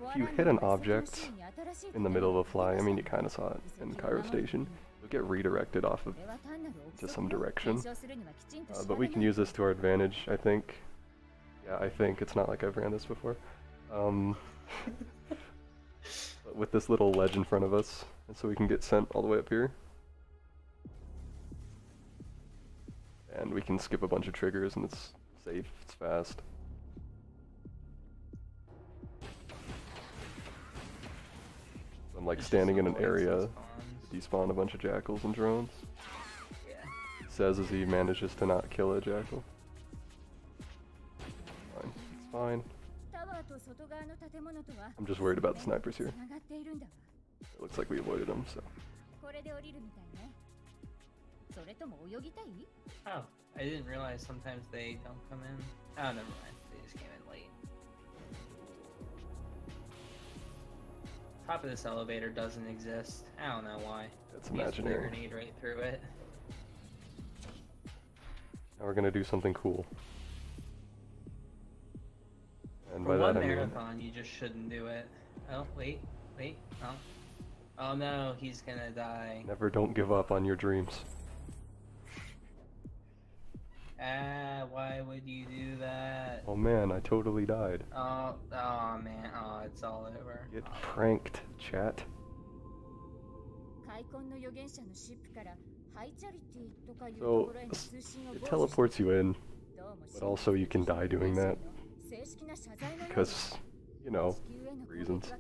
if you hit an object in the middle of a fly, I mean you kind of saw it in Cairo Station, you'll get redirected off of to some direction. But we can use this to our advantage, I think. Yeah, I think. It's not like I've ran this before. But with this little ledge in front of us, and so we can get sent all the way up here. And we can skip a bunch of triggers and it's safe, it's fast. I'm like standing in an area, despawn a bunch of jackals and drones. Yeah. He says as he manages to not kill a jackal. Fine, it's fine. I'm just worried about the snipers here. It looks like we avoided them, so. Oh, I didn't realize sometimes they don't come in. Oh, never mind. They just came in late. Top of this elevator doesn't exist. I don't know why. It's imaginary. Grenade right through it. Now we're gonna do something cool. And For by one that I mean... marathon, you just shouldn't do it. Oh, wait, oh. Oh no, he's gonna die. Never don't give up on your dreams. Ah, why would you do that? Oh man, I totally died. Oh man, oh, it's all over. Get pranked, chat. So, it teleports you in, but also you can die doing that. Because, you know, reasons.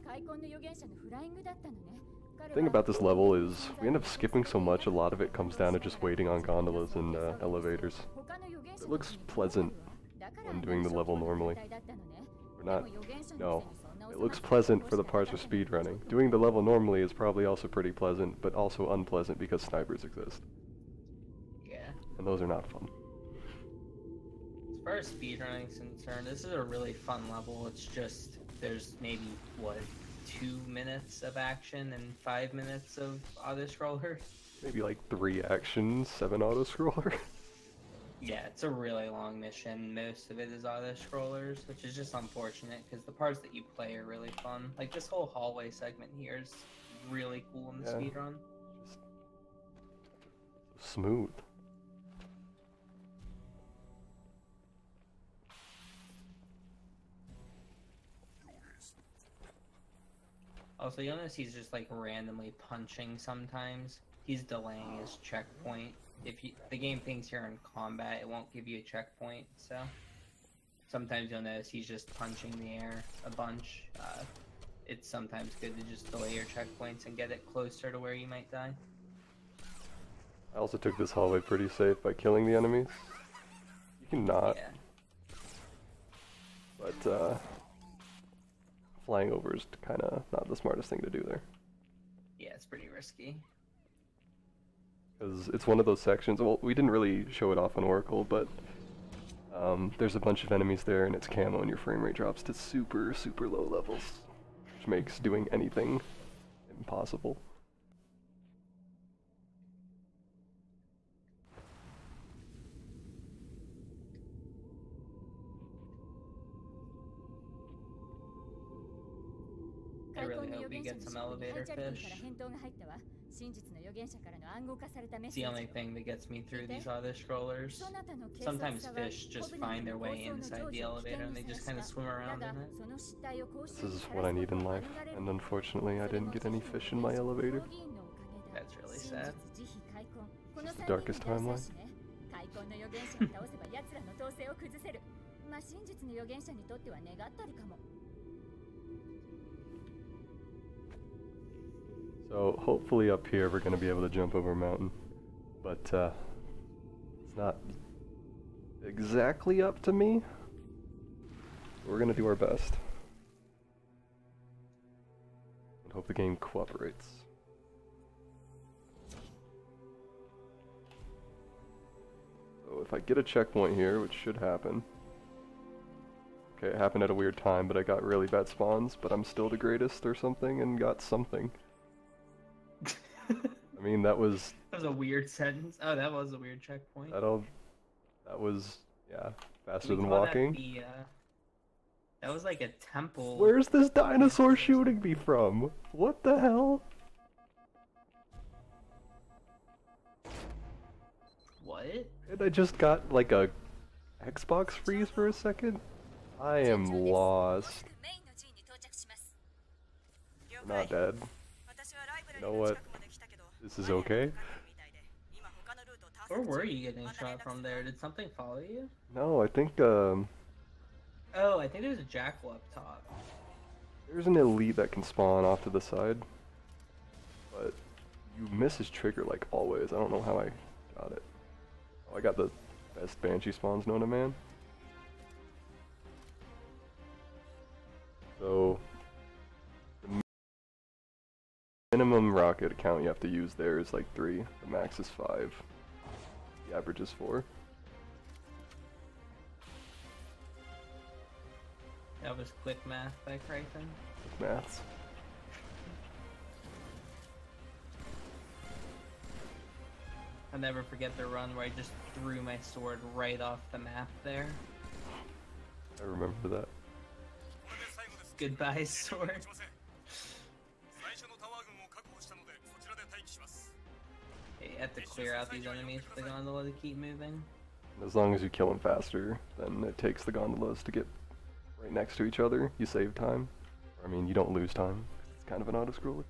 The thing about this level is, we end up skipping so much, a lot of it comes down to just waiting on gondolas and elevators. It looks pleasant when doing the level normally. Or not, no. It looks pleasant for the parts of speedrunning. Doing the level normally is probably also pretty pleasant, but also unpleasant because snipers exist. Yeah. And those are not fun. As far as speedrunning is concerned, this is a really fun level. It's just, there's maybe, what, 2 minutes of action and 5 minutes of auto-scroller? Maybe like 3 actions, 7 auto-scroller. Yeah, it's a really long mission. Most of it is auto-scrollers, which is just unfortunate because the parts that you play are really fun. Like this whole hallway segment here is really cool in the speedrun. Just smooth. Also, you'll notice he's just like randomly punching sometimes. He's delaying his checkpoint. If the game thinks you're in combat, it won't give you a checkpoint, so sometimes you'll notice he's just punching the air a bunch. It's sometimes good to just delay your checkpoints and get it closer to where you might die. I also took this hallway pretty safe by killing the enemies. You can not. Yeah. But, flying over is kinda not the smartest thing to do there. Yeah, it's pretty risky. Because it's one of those sections, well, we didn't really show it off on Oracle, but there's a bunch of enemies there and it's camo and your frame rate drops to super, super low levels, which makes doing anything impossible. I really hope we get some elevator fish. It's the only thing that gets me through these auto-scrollers. Sometimes fish just find their way inside the elevator and they just kind of swim around in it. This is what I need in life, and unfortunately I didn't get any fish in my elevator. That's really sad. It's the darkest timeline. So hopefully up here we're going to be able to jump over a mountain, but it's not exactly up to me. We're going to do our best and hope the game cooperates. So if I get a checkpoint here, which should happen. Okay, it happened at a weird time, but I got really bad spawns, but I'm still the greatest or something and got something. I mean, that was a weird sentence. Oh, that was a weird checkpoint. That was, yeah, faster We than call walking. That, that was like a temple. Where's this dinosaur shooting me from? What the hell? What? And I just got like a Xbox freeze for a second? I am lost. I'm not dead. You know what? This is okay. Where were you getting shot from there? Did something follow you? No, I think Oh, I think there's a jackal up top. there's an elite that can spawn off to the side. But you miss his trigger like always. I don't know how I got it. Oh, I got the best banshee spawns known to man. So the minimum rocket count you have to use there is like 3. The max is 5. The average is 4. That was quick math by Cryphon. Maths. I'll never forget the run where I just threw my sword right off the map there. I remember that. Goodbye, sword. You have to clear out these enemies with the gondola to keep moving. As long as you kill them faster, then it takes the gondolas to get right next to each other. You save time. I mean, you don't lose time. It's kind of an auto-scroller.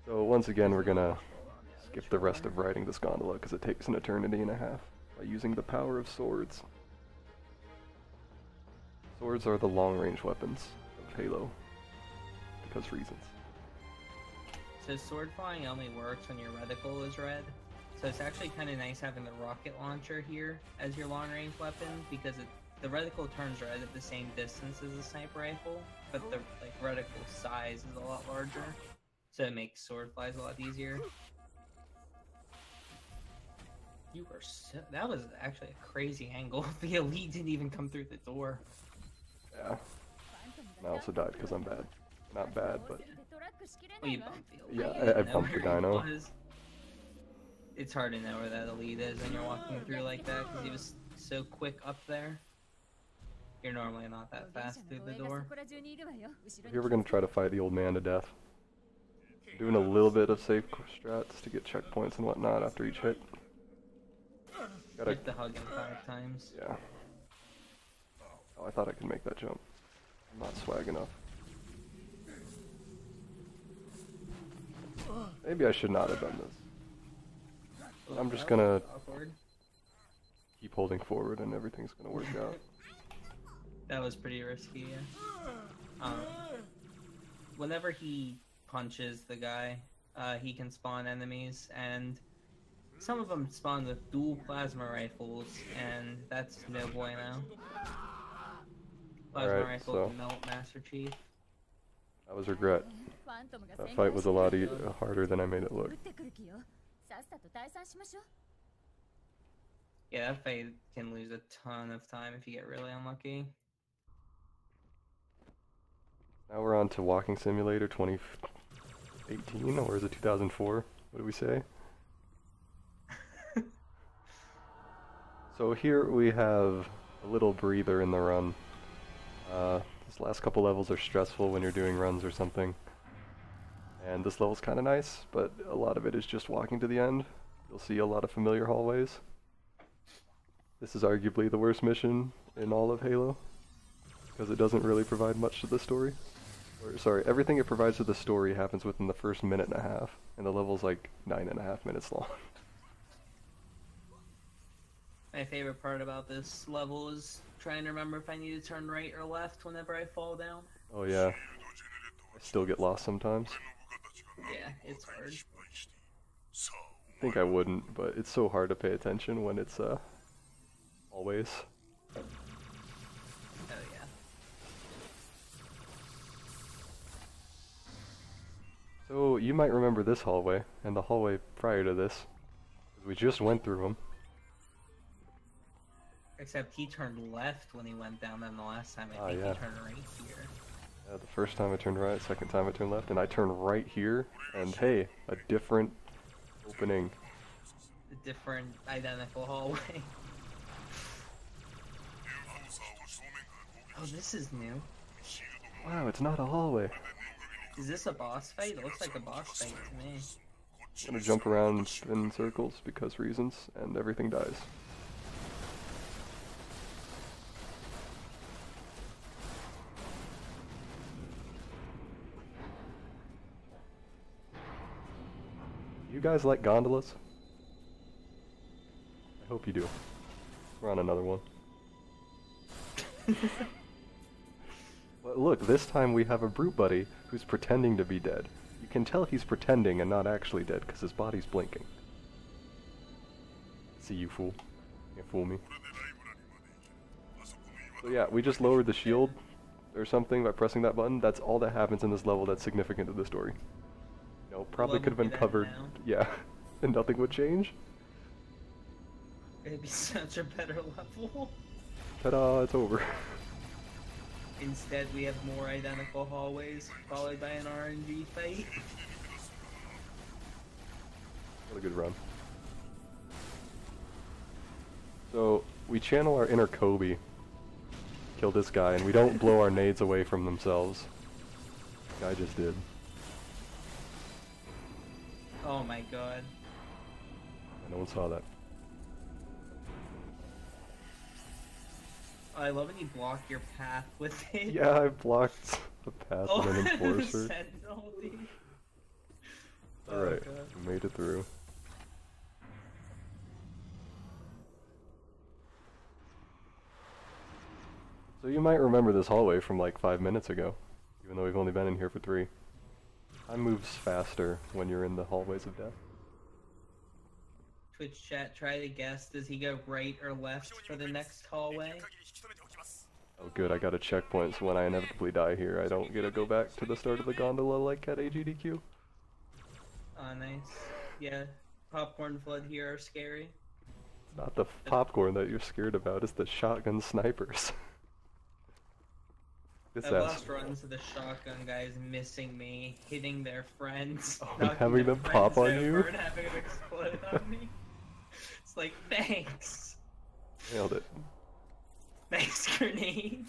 So once again, we're gonna skip the rest of riding this gondola because it takes an eternity and a half by using the power of swords. Swords are the long-range weapons of Halo, because reasons. So sword flying only works when your reticle is red. So it's actually kind of nice having the rocket launcher here as your long-range weapon, because the reticle turns red at the same distance as the sniper rifle, but the reticle size is a lot larger, so it makes sword flies a lot easier. You were that was actually a crazy angle. The elite didn't even come through the door. Yeah. And I also died because I'm bad. Not bad, but... Well, you bumped the elite. Yeah, I bumped the dino. It's hard to know where that elite is when you're walking through like that, because he was so quick up there. You're normally not that fast through the door. Here we're going to try to fight the old man to death. Doing a little bit of safe strats to get checkpoints and whatnot after each hit. You have to hug him 5 times. Yeah. Oh, I thought I could make that jump. I'm not swag enough. Maybe I should not have done this. I'm just gonna keep holding forward and everything's gonna work out. That was pretty risky, yeah. Whenever he punches the guy, he can spawn enemies, and some of them spawn with dual plasma rifles, and that's no bueno. Plasma rifles melt Master Chief. That was regret. That fight was a lot harder than I made it look. Yeah, that fight can lose a ton of time if you get really unlucky. Now we're on to Walking Simulator 2018, or is it 2004? What do we say? So here we have a little breather in the run. These last couple levels are stressful when you're doing runs or something. And this level's kind of nice, but a lot of it is just walking to the end. You'll see a lot of familiar hallways. This is arguably the worst mission in all of Halo, because it doesn't really provide much to the story. Or, sorry, everything it provides to the story happens within the first minute and a half, and the level's like 9.5 minutes long. My favorite part about this level is trying to remember if I need to turn right or left whenever I fall down. Oh yeah, I still get lost sometimes. Yeah, it's hard. I think I wouldn't, but it's so hard to pay attention when it's, always. Oh yeah. So, you might remember this hallway, and the hallway prior to this. We just went through them. Except he turned left when he went down them the last time. I think yeah. he turned right here. Yeah, the first time I turned right, second time I turned left, and I turned right here, and hey, a different opening. A different, identical hallway. Oh, this is new. Wow, it's not a hallway. Is this a boss fight? It looks like a boss fight to me. I'm gonna jump around and spin in circles because reasons, and everything dies. You guys like gondolas? I hope you do. We're on another one. Well, look, this time we have a brute buddy who's pretending to be dead. You can tell he's pretending and not actually dead because his body's blinking. See, you fool. You can't fool me. So yeah, we just lowered the shield or something by pressing that button. That's all that happens in this level that's significant to the story. You know, probably could have been covered. Yeah, and nothing would change. It'd be such a better level. Ta-da, it's over. Instead, we have more identical hallways, followed by an RNG fight. What a good run. So, we channel our inner Kobe, kill this guy, and we don't blow our nades away from themselves. The guy just did. Oh my god. No one saw that. Oh, I love when you block your path with it. Yeah, I blocked the path Oh, of an enforcer. Sentinel, dude. Alright, Oh, God. we made it through. So you might remember this hallway from like 5 minutes ago, even though we've only been in here for 3. Time moves faster when you're in the hallways of death. Twitch chat, try to guess. Does he go right or left for the next hallway? Oh good, I got a checkpoint, so when I inevitably die here, I don't get to go back to the start of the gondola like at AGDQ. Oh, nice. Yeah, popcorn flood here are scary. It's not the popcorn that you're scared about, it's the shotgun snipers. This I ass. lost runs to the shotgun guys missing me, hitting their friends, Oh, knocking having their them pop friends on over you? and having them explode on me. It's like, thanks. Nailed it. Thanks, grenade.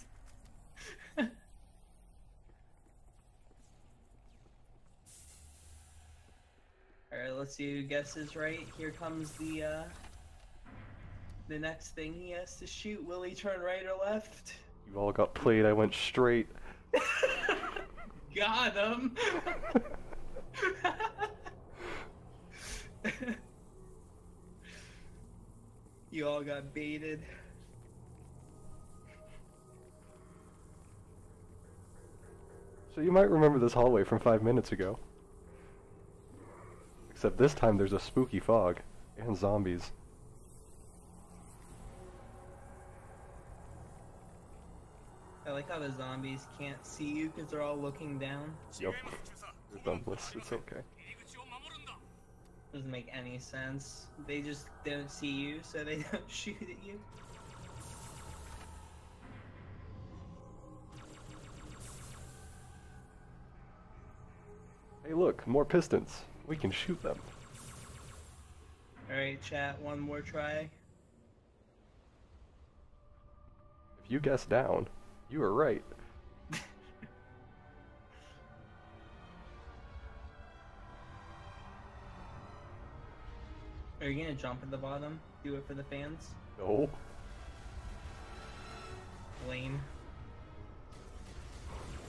Alright, let's see who guesses right. Here comes the next thing he has to shoot. Will he turn right or left? You all got played, I went straight. Got him! You all got baited. So you might remember this hallway from 5 minutes ago. Except this time there's a spooky fog and zombies. I like how the zombies can't see you because they're all looking down. Yep. They're thumbless, it's okay. Doesn't make any sense. They just don't see you, so they don't shoot at you. Hey look, more pistons. We can shoot them. Alright, chat, one more try. If you guess down, you were right. Are you gonna jump at the bottom? Do it for the fans? No. Lame.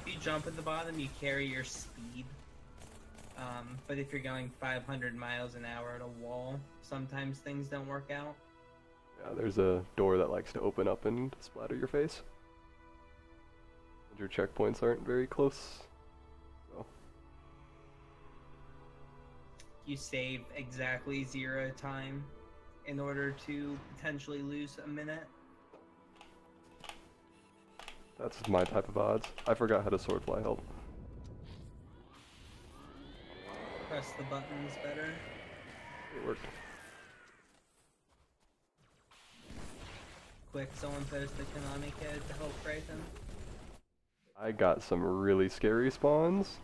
If you jump at the bottom, you carry your speed. But if you're going 500 miles an hour at a wall, sometimes things don't work out. Yeah, there's a door that likes to open up and splatter your face. And your checkpoints aren't very close. So. You save exactly 0 time in order to potentially lose a minute. That's my type of odds. I forgot how to swordfly help. Press the buttons better. It worked. Quick, someone post the Konami code to help Cryphon. I got some really scary spawns.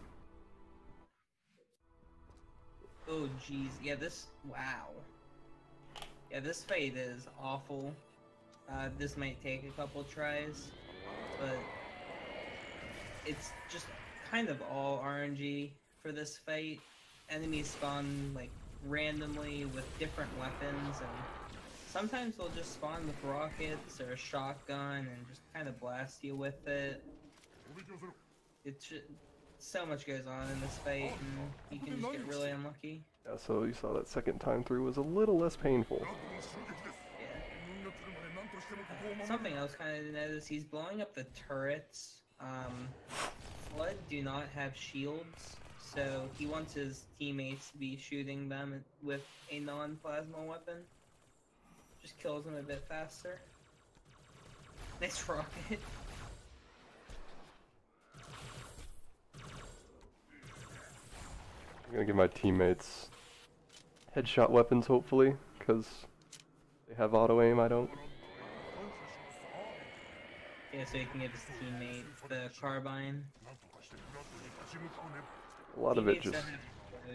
Oh jeez, yeah wow. Yeah, this fight is awful. This might take a couple tries, but it's just kind of all RNG for this fight. Enemies spawn like randomly with different weapons, and sometimes they'll just spawn with rockets or a shotgun and just kind of blast you with it. So much goes on in this fight, and you can just get really unlucky. Yeah, so you saw that second time through was a little less painful. Yeah. Something else kind of notice, he's blowing up the turrets. Flood do not have shields, so he wants his teammates to be shooting them with a non-plasma weapon. Just kills them a bit faster. Nice rocket. I'm gonna give my teammates headshot weapons, hopefully, because they have auto aim, I don't. Yeah, so he can give his teammate the carbine. A lot of it Teammates just... don't have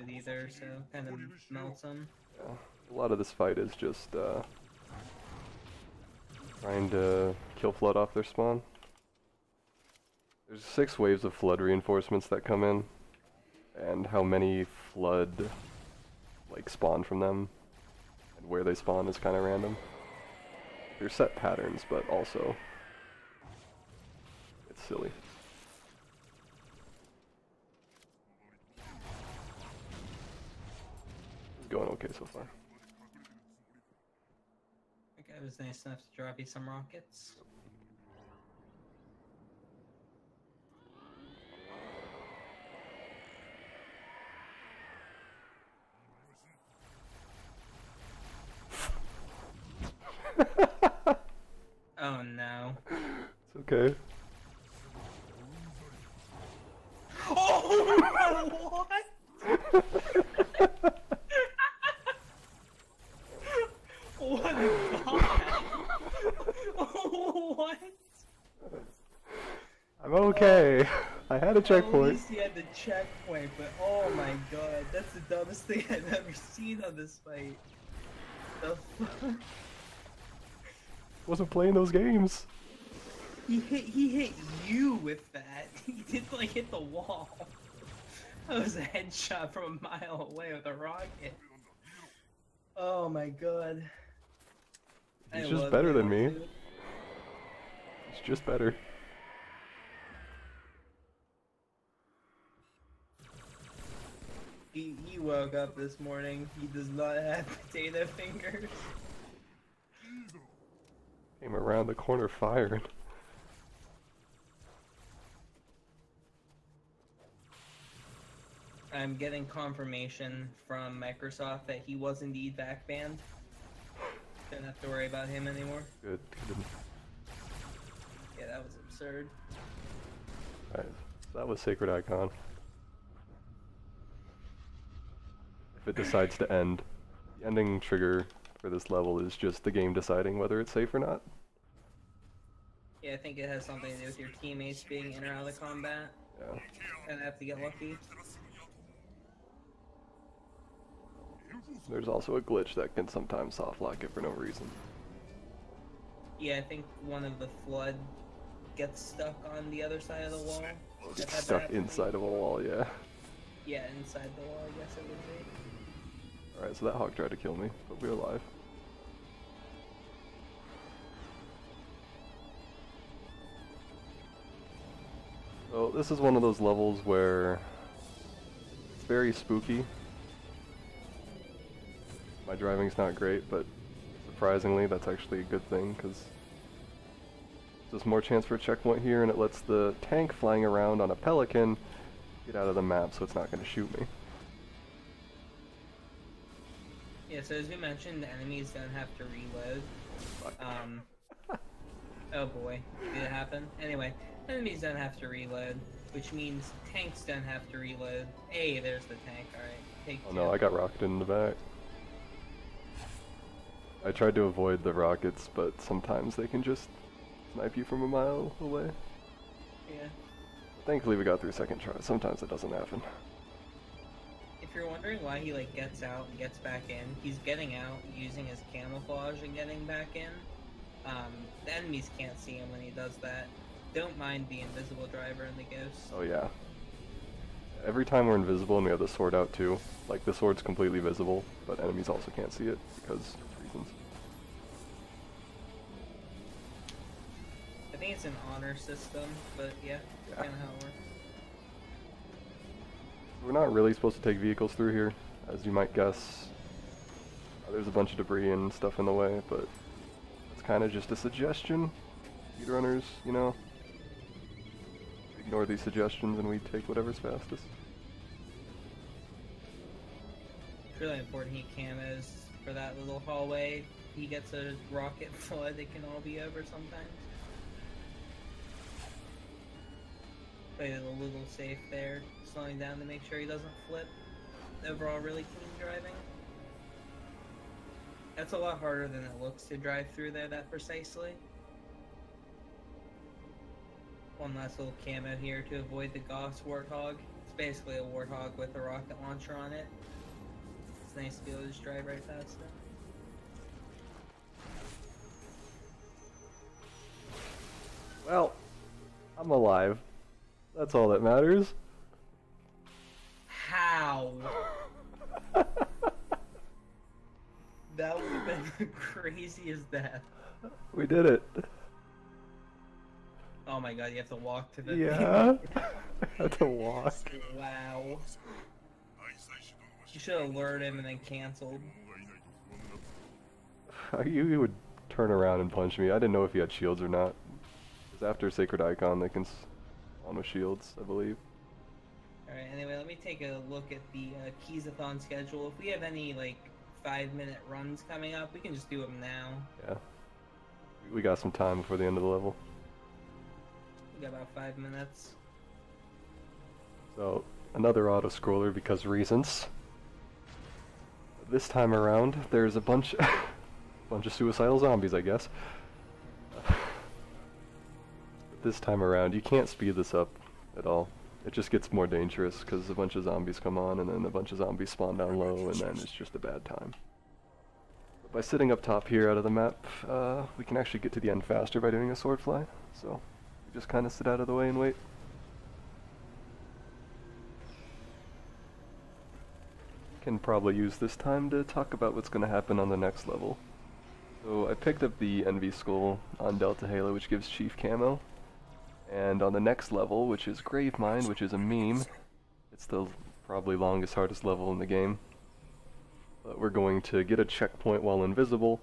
load either, so kind of melts him. Yeah, a lot of this fight is just trying to kill Flood off their spawn. There's 6 waves of Flood reinforcements that come in, and how many Flood like spawn from them and where they spawn is kind of random. They're set patterns, but also it's silly. It's going okay so far. That guy was nice enough to drop you some rockets. Oh no. It's okay. Oh, what? What is that? What? I'm okay. I had a At checkpoint. least he had the checkpoint, but oh my god, that's the dumbest thing I've ever seen on this fight. The fuck? Wasn't playing those games. He hit you with that. He didn't like hit the wall. That was a headshot from a mile away with a rocket. Oh my god. He's I just love better that than me. dude. He's just better. He woke up this morning. He does not have potato fingers. Came around the corner firing. I'm getting confirmation from Microsoft that he was indeed back banned. Don't have to worry about him anymore. Good. Good. Yeah, that was absurd. Alright, so that was Sacred Icon. If it decides to end, the ending trigger for this level is just the game deciding whether it's safe or not. Yeah, I think it has something to do with your teammates being in or out of the combat. Yeah. And I have to get lucky. There's also a glitch that can sometimes soft lock it for no reason. Yeah, I think one of the flood gets stuck on the other side of the wall. It's I've had that stuck happen. inside of a wall, yeah. Yeah, inside the wall, I guess it would be. Alright, so that hawk tried to kill me, but we're alive. So this is one of those levels where it's very spooky. My driving's not great, but surprisingly that's actually a good thing, because there's more chance for a checkpoint here, and it lets the tank flying around on a pelican get out of the map so it's not going to shoot me. Yeah, so as we mentioned, enemies don't have to reload. Fuck. Oh boy, did it happen? Anyway, enemies don't have to reload, which means tanks don't have to reload. Hey, there's the tank, alright. Take Oh two. no, I got rocketed in the back. I tried to avoid the rockets, but sometimes they can just snipe you from a mile away. Yeah. Thankfully we got through second try. Sometimes it doesn't happen. If you're wondering why he like gets out and gets back in, he's getting out using his camouflage and getting back in. The enemies can't see him when he does that. Don't mind the invisible driver and the ghost. Oh yeah. Every time we're invisible and we have the sword out too, like the sword's completely visible, but enemies also can't see it because of reasons. I think it's an honor system, but yeah, Yeah. kind of how it works. We're not really supposed to take vehicles through here, as you might guess. There's a bunch of debris and stuff in the way, but it's kind of just a suggestion. Speedrunners, you know, ignore these suggestions and we take whatever's fastest. It's really important he camos for that little hallway. He gets a rocket flood, it can all be over sometimes. Play it a little safe there, slowing down to make sure he doesn't flip. Overall, really clean driving. That's a lot harder than it looks to drive through there that precisely. One last little camo here to avoid the Goss Warthog. It's basically a Warthog with a rocket launcher on it. It's nice to be able to just drive right past it. Well, I'm alive. That's all that matters. How? That would have been the craziest death. We did it. Oh my god, you have to walk to the Yeah. I had to walk. Wow. You should have lured him and then canceled. You would turn around and punch me. I didn't know if he had shields or not. Because after Sacred Icon, they can spawn with shields, I believe. Alright, anyway, let me take a look at the Keizathon schedule. If we have any, like, 5-minute runs coming up, we can just do them now. Yeah. We got some time before the end of the level. We got about 5 minutes. So, another auto-scroller because reasons. This time around, there's a bunch of suicidal zombies, I guess. But this time around, you can't speed this up at all. It just gets more dangerous because a bunch of zombies come on and then a bunch of zombies spawn down low and then it's just a bad time. But by sitting up top here out of the map, we can actually get to the end faster by doing a sword fly. So, we just kind of sit out of the way and wait. Can probably use this time to talk about what's going to happen on the next level. So I picked up the Envy Skull on Delta Halo, which gives Chief Camo. And on the next level, which is Gravemind, which is a meme, it's the probably longest, hardest level in the game. But we're going to get a checkpoint while invisible,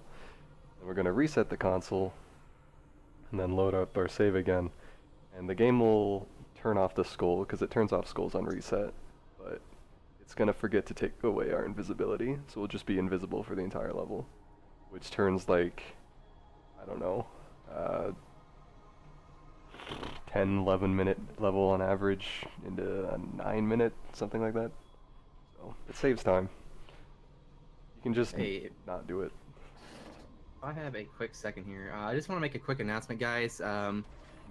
and we're going to reset the console, and then load up our save again. And the game will turn off the skull, because it turns off skulls on reset, but it's going to forget to take away our invisibility, so we'll just be invisible for the entire level. Which turns like, I don't know, 10, 11 minute level on average into a 9 minute, something like that. So, it saves time. You can just not do it. I have a quick second here. I just want to make a quick announcement, guys.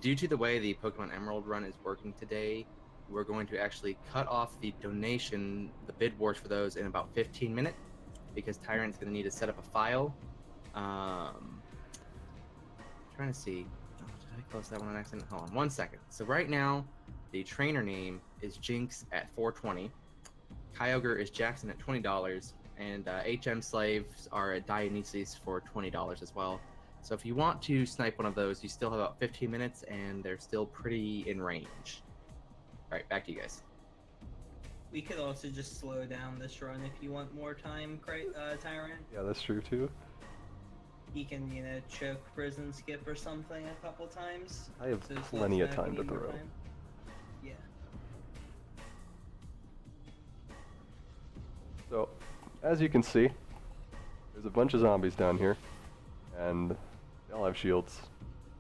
Due to the way the Pokemon Emerald run is working today, we're going to actually cut off the donation, the bid wars for those in about 15 minutes, because Tyrant's going to need to set up a file. Trying to see. Oh, did I close that one on accident? Hold on 1 second. So right now, the trainer name is Jinx at $4.20. Kyogre is Jackson at $20, and HM slaves are at Dionysus for $20 as well. So if you want to snipe one of those, you still have about 15 minutes, and they're still pretty in range. All right, back to you guys. We could also just slow down this run if you want more time, Tyrant. Yeah, that's true too. He can, you know, choke prison skip or something a couple times. I have so plenty of time to throw. Yeah. So, as you can see, there's a bunch of zombies down here, and they all have shields,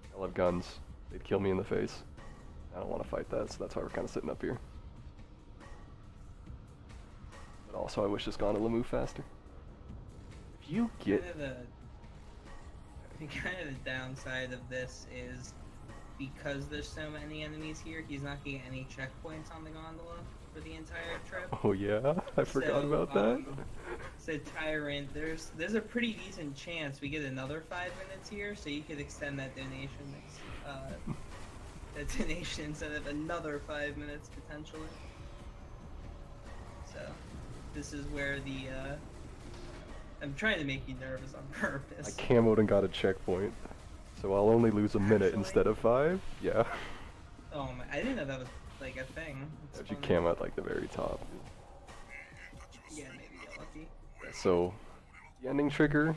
they all have guns, they'd kill me in the face. I don't want to fight that, so that's why we're kind of sitting up here. But also, I wish this gondola moved faster. If you get... Kind of the downside of this is, because there's so many enemies here, he's not getting any checkpoints on the gondola for the entire trip. Oh yeah? I forgot about that. So Tyrant, there's a pretty decent chance we get another 5 minutes here, so you could extend that donation instead of another 5 minutes potentially. So this is where the I'm trying to make you nervous on purpose. I camoed and got a checkpoint, so I'll only lose a minute instead of 5. Yeah. Oh my! I didn't know that was like a thing. But you camo at like the very top. Yeah, maybe you're lucky. So, the ending trigger,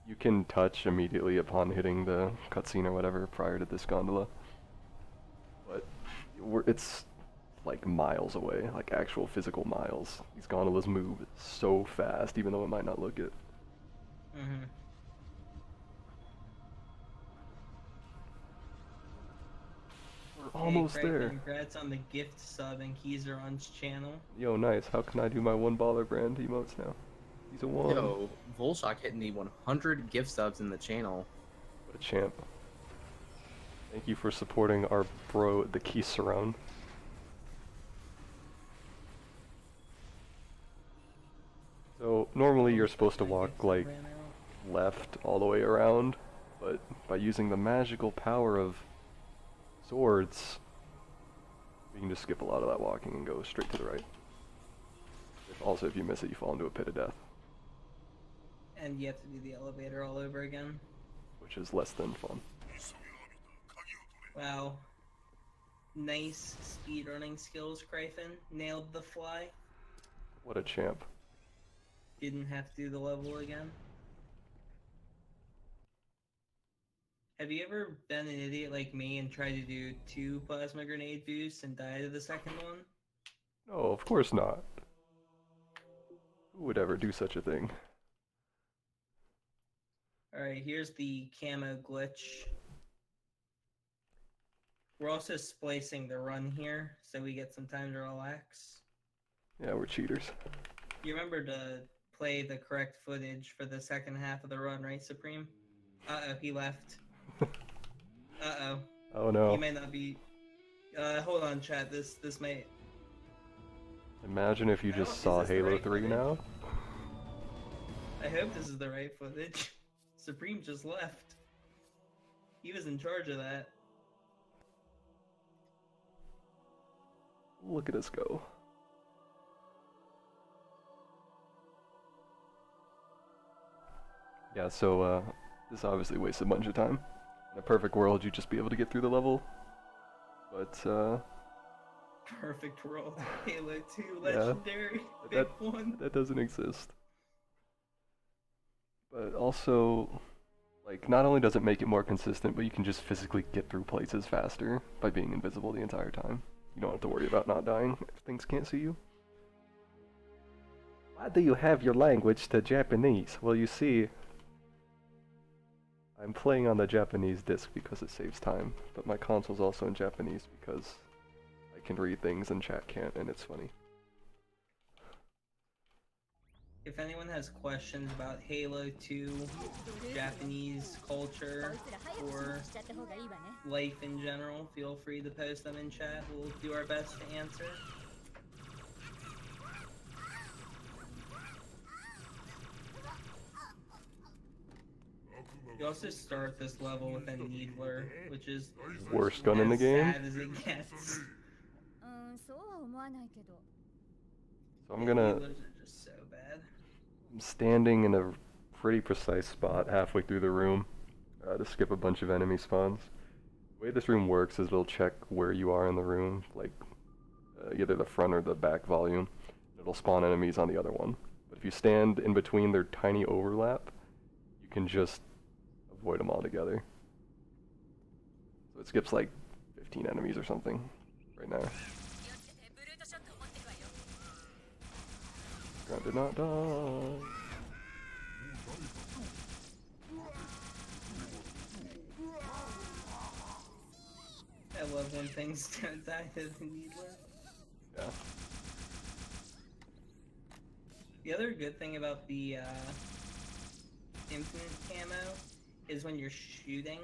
you can touch immediately upon hitting the cutscene or whatever prior to this gondola. But it's like miles away, like actual physical miles. These gondolas move so fast, even though it might not look it. Mm-hmm. We're almost there. Congrats on the gift sub in Keizaron's channel. Yo, nice. How can I do my $1 brand emotes now? He's a 1. Yo, Volshock hitting the 100 gift subs in the channel. What a champ. Thank you for supporting our bro, the Keizaron. So normally you're supposed to walk like left all the way around, but by using the magical power of swords, we can just skip a lot of that walking and go straight to the right. Also, if you miss it, you fall into a pit of death. And you have to do the elevator all over again. Which is less than fun. Wow. Nice speedrunning skills, Cryphon. Nailed the fly. What a champ. Didn't have to do the level again. Have you ever been an idiot like me and tried to do 2 plasma grenade boosts and die to the second one? No, of course not. Who would ever do such a thing? Alright, here's the camo glitch. We're also splicing the run here, so we get some time to relax. Yeah, we're cheaters. You remember to play the correct footage for the second half of the run, right, Supreme? Uh-oh, he left. Uh-oh. Oh no. He may not be... hold on, chat. This may... Imagine if you just saw Halo 3 now. I hope this is the right footage. Supreme just left. He was in charge of that. Look at us go. Yeah, so this obviously wastes a bunch of time. In a perfect world, you'd just be able to get through the level. But Perfect world. Halo 2 legendary. Yeah, Big one. that doesn't exist. But also, like, not only does it make it more consistent, but you can just physically get through places faster by being invisible the entire time. You don't have to worry about not dying if things can't see you. Why do you have your language to Japanese? Well, you see, I'm playing on the Japanese disc because it saves time, but my console's also in Japanese because I can read things and chat can't, and it's funny. If anyone has questions about Halo 2, Japanese culture, or life in general, feel free to post them in chat. We'll do our best to answer. You also start this level with a Needler, which is Worst gun in the as game. sad as it gets. So I'm gonna... Needlers are just so bad. I'm standing in a pretty precise spot halfway through the room to skip a bunch of enemy spawns. The way this room works is it'll check where you are in the room, like either the front or the back volume. It'll spawn enemies on the other one. But if you stand in between their tiny overlap, you can just avoid them altogether. So it skips like 15 enemies or something right now. Ground did not die. I love when things don't die to the Needler. Yeah. The other good thing about the infinite camo is when you're shooting,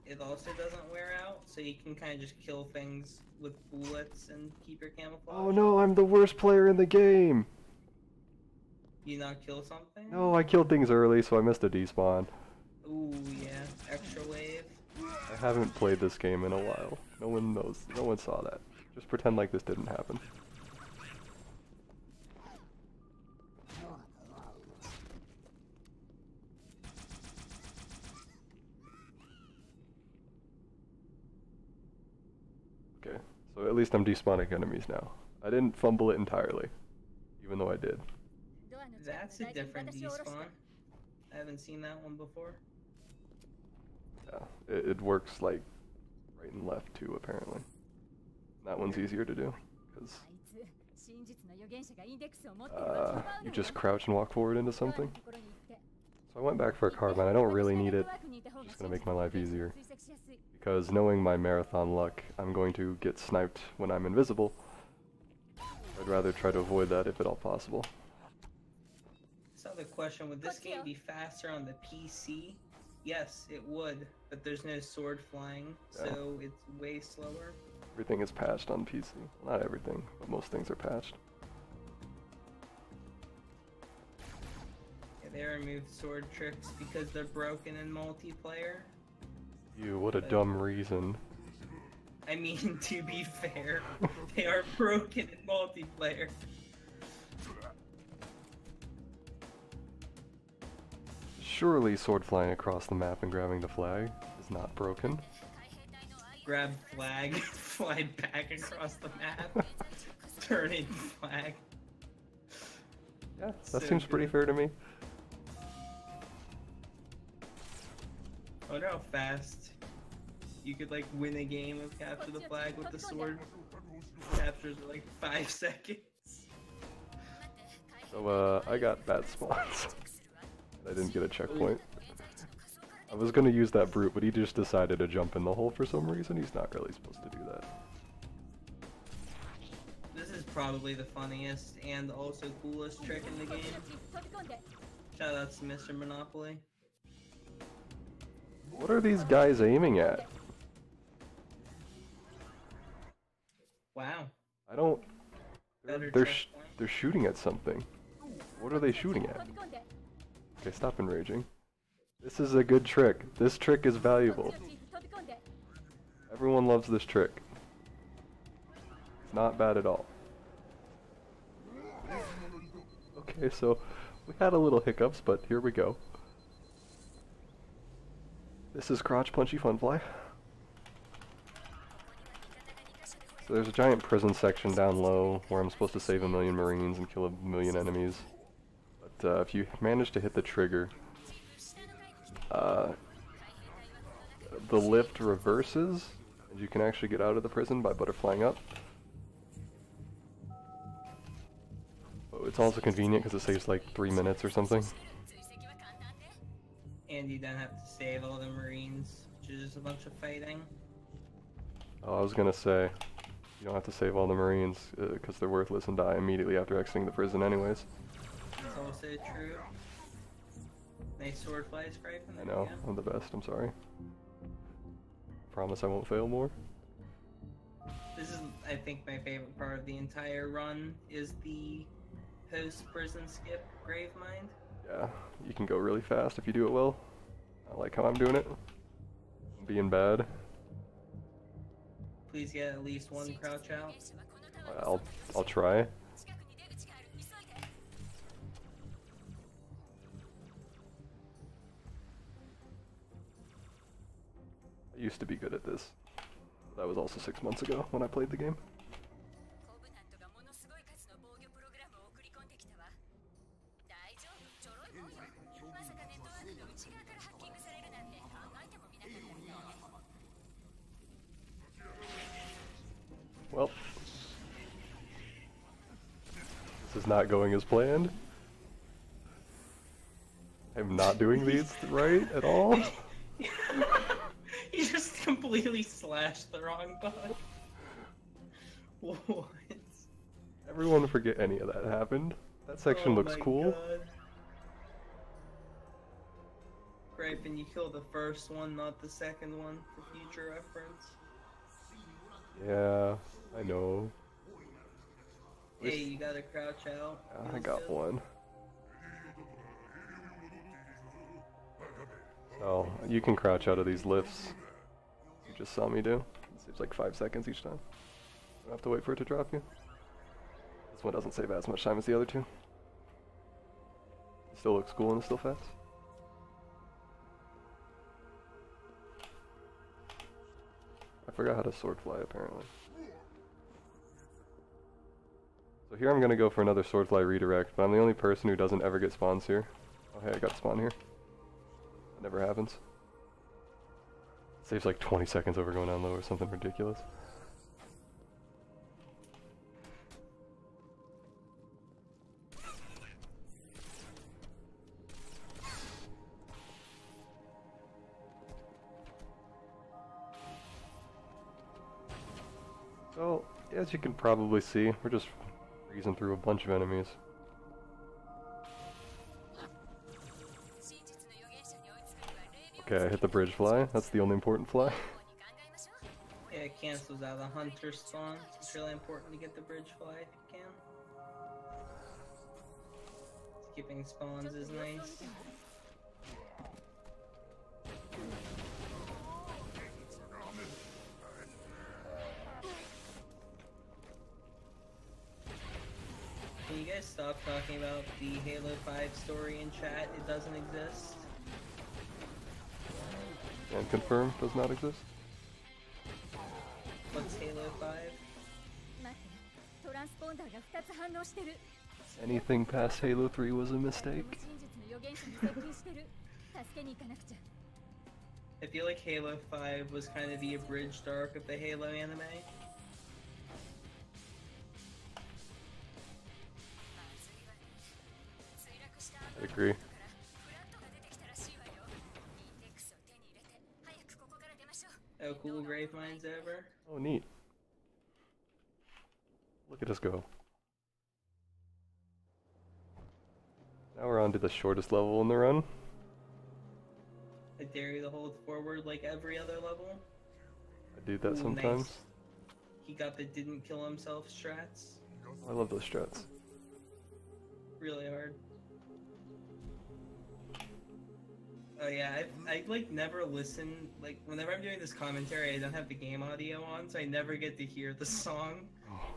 it also doesn't wear out, so you can kind of just kill things with bullets and keep your camouflage. Oh no, I'm the worst player in the game! You not kill something? No, I killed things early, so I missed a despawn. Ooh, yeah. Extra wave. I haven't played this game in a while. No one knows. No one saw that. Just pretend like this didn't happen. Okay, so at least I'm despawning enemies now. I didn't fumble it entirely, even though I did. That's a different despawn. I haven't seen that one before. Yeah, it works like right and left too, apparently. That one's easier to do, because you just crouch and walk forward into something. So I went back for a carbine. I don't really need it. It's just going to make my life easier. Because knowing my marathon luck, I'm going to get sniped when I'm invisible. I'd rather try to avoid that if at all possible. So the question, would this game be faster on the PC? Yes, it would, but there's no sword flying, so it's way slower. Everything is patched on PC. Not everything, but most things are patched. They removed sword tricks because they're broken in multiplayer. Ew, what a dumb reason. I mean, to be fair, they are broken in multiplayer. Surely sword flying across the map and grabbing the flag is not broken. Grab flag, fly back across the map, turn in flag. Yeah, that So seems pretty good. fair to me. I wonder how fast you could like win a game of capture the flag with the sword. Captures in like 5 seconds. So, I got bad spawns. I didn't get a checkpoint. I was gonna use that brute, but he just decided to jump in the hole for some reason. He's not really supposed to do that. This is probably the funniest and also coolest trick in the game. Shoutouts to Mr. Monopoly. What are these guys aiming at? Wow. I don't... Better They're checkpoint. they're shooting at something. What are they shooting at? Okay, stop enraging. This is a good trick. This trick is valuable. Everyone loves this trick. It's not bad at all. Okay, so we had a little hiccups, but here we go. This is Crotch Punchy Funfly. So there's a giant prison section down low where I'm supposed to save 1,000,000 Marines and kill 1,000,000 enemies. But if you manage to hit the trigger, the lift reverses, and you can actually get out of the prison by butterflying up. But it's also convenient because it saves like 3 minutes or something. And you don't have to save all the Marines, which is just a bunch of fighting. Oh, I was gonna say, you don't have to save all the Marines because they're worthless and die immediately after exiting the prison anyways. It's also true. Nice sword flies, Cryphon. I know, I'm the best, I'm sorry. Promise I won't fail more. This is, I think, my favorite part of the entire run is the post-prison skip grave mine. Yeah, you can go really fast if you do it well. I like how I'm doing it. I'm being bad. Please get at least one crouch out. I'll try. I used to be good at this. That was also 6 months ago when I played the game. Well, this is not going as planned. I'm not doing these right at all. You just completely slashed the wrong button. What? Everyone forget any of that happened. That section looks my cool. God. Cryphon, you killed the first one, not the second one, for future reference. Yeah, I know. Hey, you gotta crouch out. I got one. So, you can crouch out of these lifts. You just saw me do. It saves like 5 seconds each time. You don't have to wait for it to drop you. This one doesn't save as much time as the other two. It still looks cool and it's still fast. I forgot how to sword fly apparently. So here I'm gonna go for another sword fly redirect, but I'm the only person who doesn't ever get spawns here. Oh hey, I got spawn here. That never happens. Saves like 20 seconds over going down low or something ridiculous. So, as you can probably see, we're just breezing through a bunch of enemies. Okay, I hit the bridge fly. That's the only important fly. Yeah, it cancels out the hunter spawn. It's really important to get the bridge fly if you can. skipping spawns is nice. Can you guys stop talking about the Halo 5 story in chat? It doesn't exist. And confirm does not exist. What's Halo 5? Anything past Halo 3 was a mistake. I feel like Halo 5 was kind of the abridged arc of the Halo anime. I agree. Oh, cool, grave mine's over. Oh, neat. Look at us go. Now we're on to the shortest level in the run. I dare you to hold forward like every other level. I do that Ooh, sometimes. nice. He got the didn't kill himself strats. I love those strats. Really hard. Oh yeah, I like never listen, like whenever I'm doing this commentary I don't have the game audio on, so I never get to hear the song. Oh.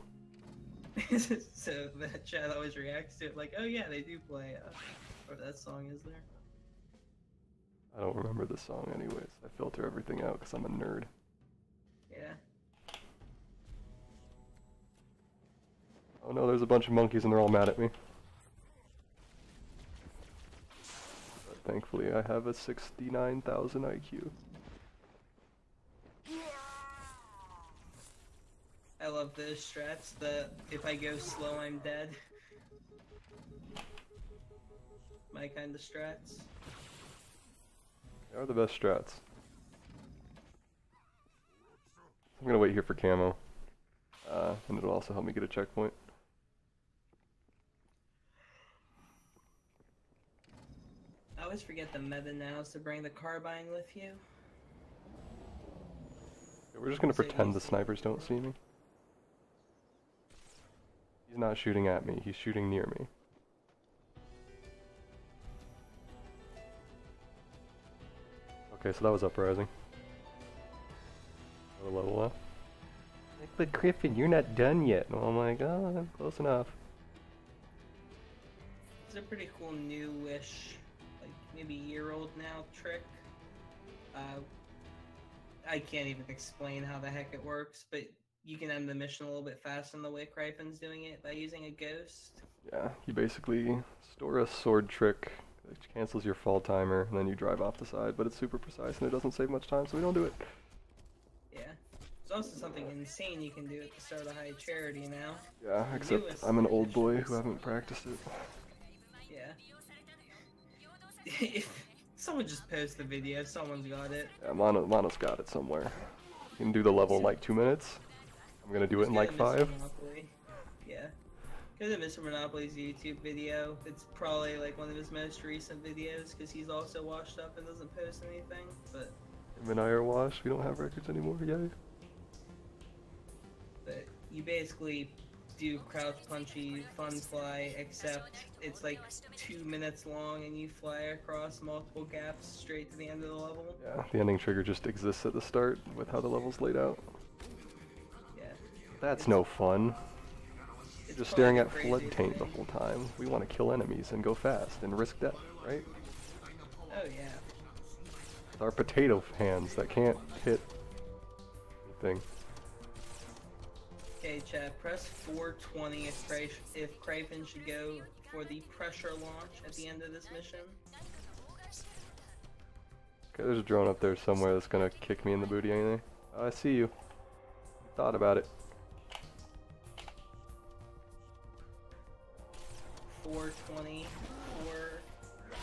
So that chat always reacts to it like, oh yeah, they do play, or that song is there. I don't remember the song anyways. I filter everything out because I'm a nerd. Yeah. Oh no, there's a bunch of monkeys and they're all mad at me. But thankfully I have a 69,000 IQ. I love those strats, the if I go slow I'm dead. My kind of strats. They are the best strats. I'm gonna wait here for camo. And it'll also help me get a checkpoint. I always forget the meta now is to bring the carbine with you. Yeah, we're just gonna pretend the snipers don't see me. He's not shooting at me, he's shooting near me. Okay, so that was uprising. Another level left. Like, but Cryphon, you're not done yet. Well, I'm like, oh, I'm close enough. It's a pretty cool newish, like maybe year-old now trick. I can't even explain how the heck it works, but you can end the mission a little bit faster than the way Cryphon's doing it by using a ghost. Yeah, you basically store a sword trick, which cancels your fall timer, and then you drive off the side, but it's super precise and it doesn't save much time, so we don't do it. Yeah. There's also something insane you can do at the start of High Charity now. Yeah, except I'm an old boy who haven't practiced it. Yeah. If someone just post the video, someone's got it. Yeah, Mono's got it somewhere. You can do the level in like 2 minutes. I'm gonna do it in like 5. Yeah. Go to Mr. Monopoly's YouTube video. It's probably like one of his most recent videos because he's also washed up and doesn't post anything. But Him and I are washed. We don't have records anymore. Yay. But you basically do crouch punchy fun fly, except it's like 2 minutes long and you fly across multiple gaps straight to the end of the level. Yeah, the ending trigger just exists at the start with how the level's laid out. Yeah. That's no fun. It's Just staring at probably flood crazy taint the thing. whole time. We want to kill enemies and go fast and risk death, right? Oh yeah. With our potato hands that can't hit anything. Okay, chat, press 420 if Cryphon should go for the pressure launch at the end of this mission. Okay, there's a drone up there somewhere that's gonna kick me in the booty, anything. Oh, I see you. Thought about it. 420 for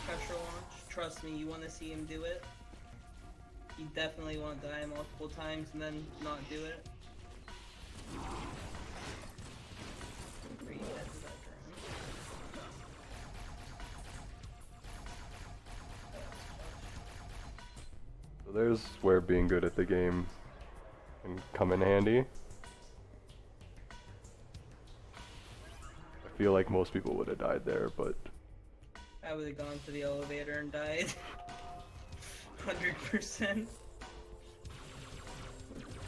pressure launch. Trust me, you want to see him do it. You definitely want to die multiple times and then not do it. Are you dead to that drone? So there's where being good at the game can come in handy. I feel like most people would have died there, but I would have gone for the elevator and died. 100%.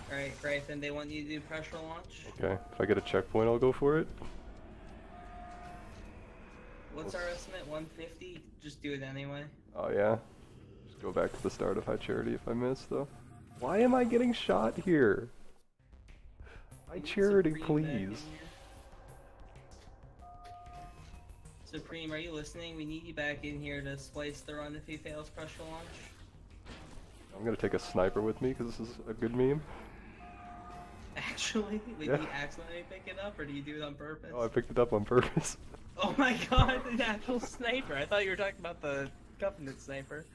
Alright, Cryphon, they want you to do pressure launch. Okay, if I get a checkpoint, I'll go for it. What's our estimate? 150? Just do it anyway. Oh yeah? Just go back to the start of High Charity if I miss, though. Why am I getting shot here? High Charity, please. Supreme, are you listening? We need you back in here to splice the run if he fails pressure launch. I'm gonna take a sniper with me because this is a good meme. Actually? Did Yeah. you accidentally pick it up or do you do it on purpose? Oh, I picked it up on purpose. Oh my god, the actual sniper! I thought you were talking about the Covenant sniper.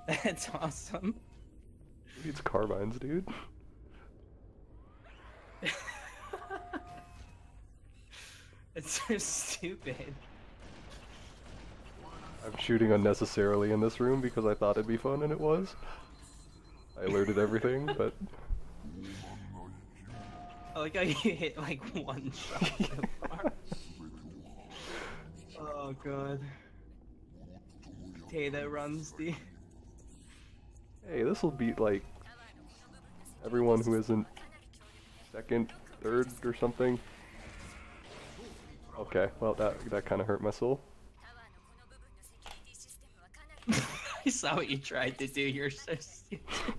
That's awesome. Who needs carbines, dude? It's so stupid. I'm shooting unnecessarily in this room because I thought it'd be fun, and it was. I alerted everything, but... I like how you hit like one shot so far. Oh god. Potato runs, dude. Hey, this'll beat, like, everyone who isn't second, third, or something. Okay, well, that kind of hurt my soul. I saw what you tried to do, you're so stupid.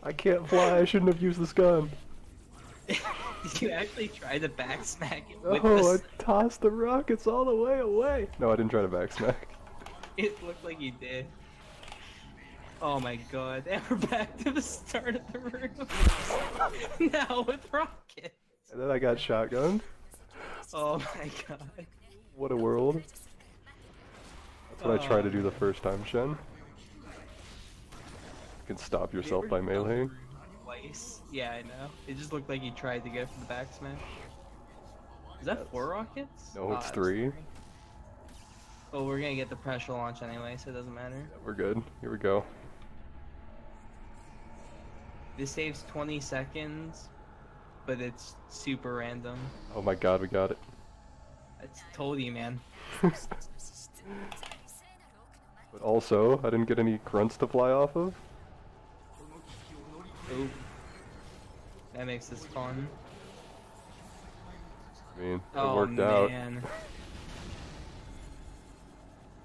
I can't fly, I shouldn't have used this gun. Did you actually try to backsmack it with Oh, I this? tossed the rockets all the way away. No, I didn't try to backsmack. It looked like you did. Oh my god, and we're back to the start of the room. Now with rockets. And then I got shotgunned. Oh my god. What a world. That's what I tried to do the first time, Shen. You can stop yourself by meleeing. Twice. Yeah, I know. It just looked like you tried to go for the back smash. Is that 4 rockets? No, it's that's 3. Well, we're gonna get the pressure launch anyway, so it doesn't matter. Yeah, we're good. Here we go. This saves 20 seconds, but it's super random. Oh my god, we got it. I told you, man. But also, I didn't get any grunts to fly off of. Oh. That makes this fun. I mean, it Oh worked out. man.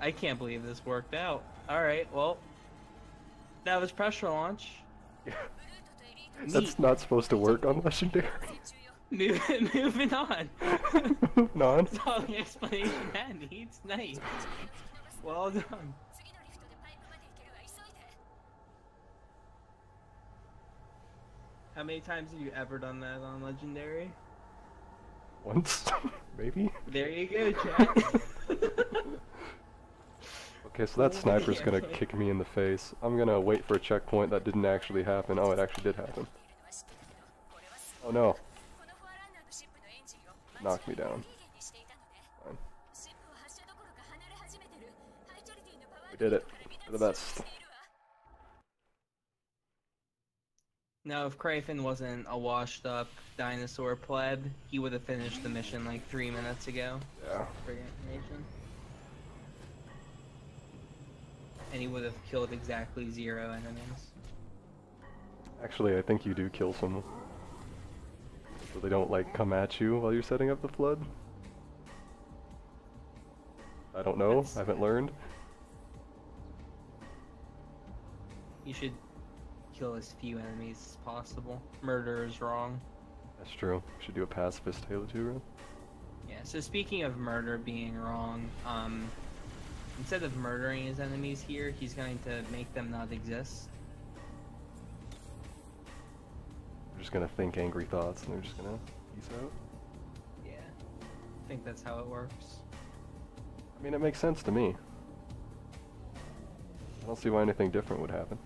I can't believe this worked out. Alright, well. That was pressure launch. That's not supposed to work on Legendary. Moving on. Moving on. That's all the explanation that needs. Nice. Well done. How many times have you ever done that on Legendary? Once, maybe? There you go, chat. Okay, so that sniper's gonna kick me in the face. I'm gonna wait for a checkpoint that didn't actually happen. Oh, it actually did happen. Oh no. Knocked me down. Fine. We did it. We're the best. Now, if Cryphon wasn't a washed up dinosaur pleb, he would have finished the mission like 3 minutes ago. Yeah. For your information. And he would have killed exactly 0 enemies. Actually, I think you do kill someone. So they don't, like, come at you while you're setting up the flood. I don't know. I haven't learned. You should kill as few enemies as possible. Murder is wrong. That's true. Should do a pacifist Halo 2 run. Yeah, so speaking of murder being wrong, instead of murdering his enemies here, he's going to make them not exist. They're just gonna think angry thoughts and they're just gonna peace out. Yeah, I think that's how it works. I mean, it makes sense to me. I don't see why anything different would happen.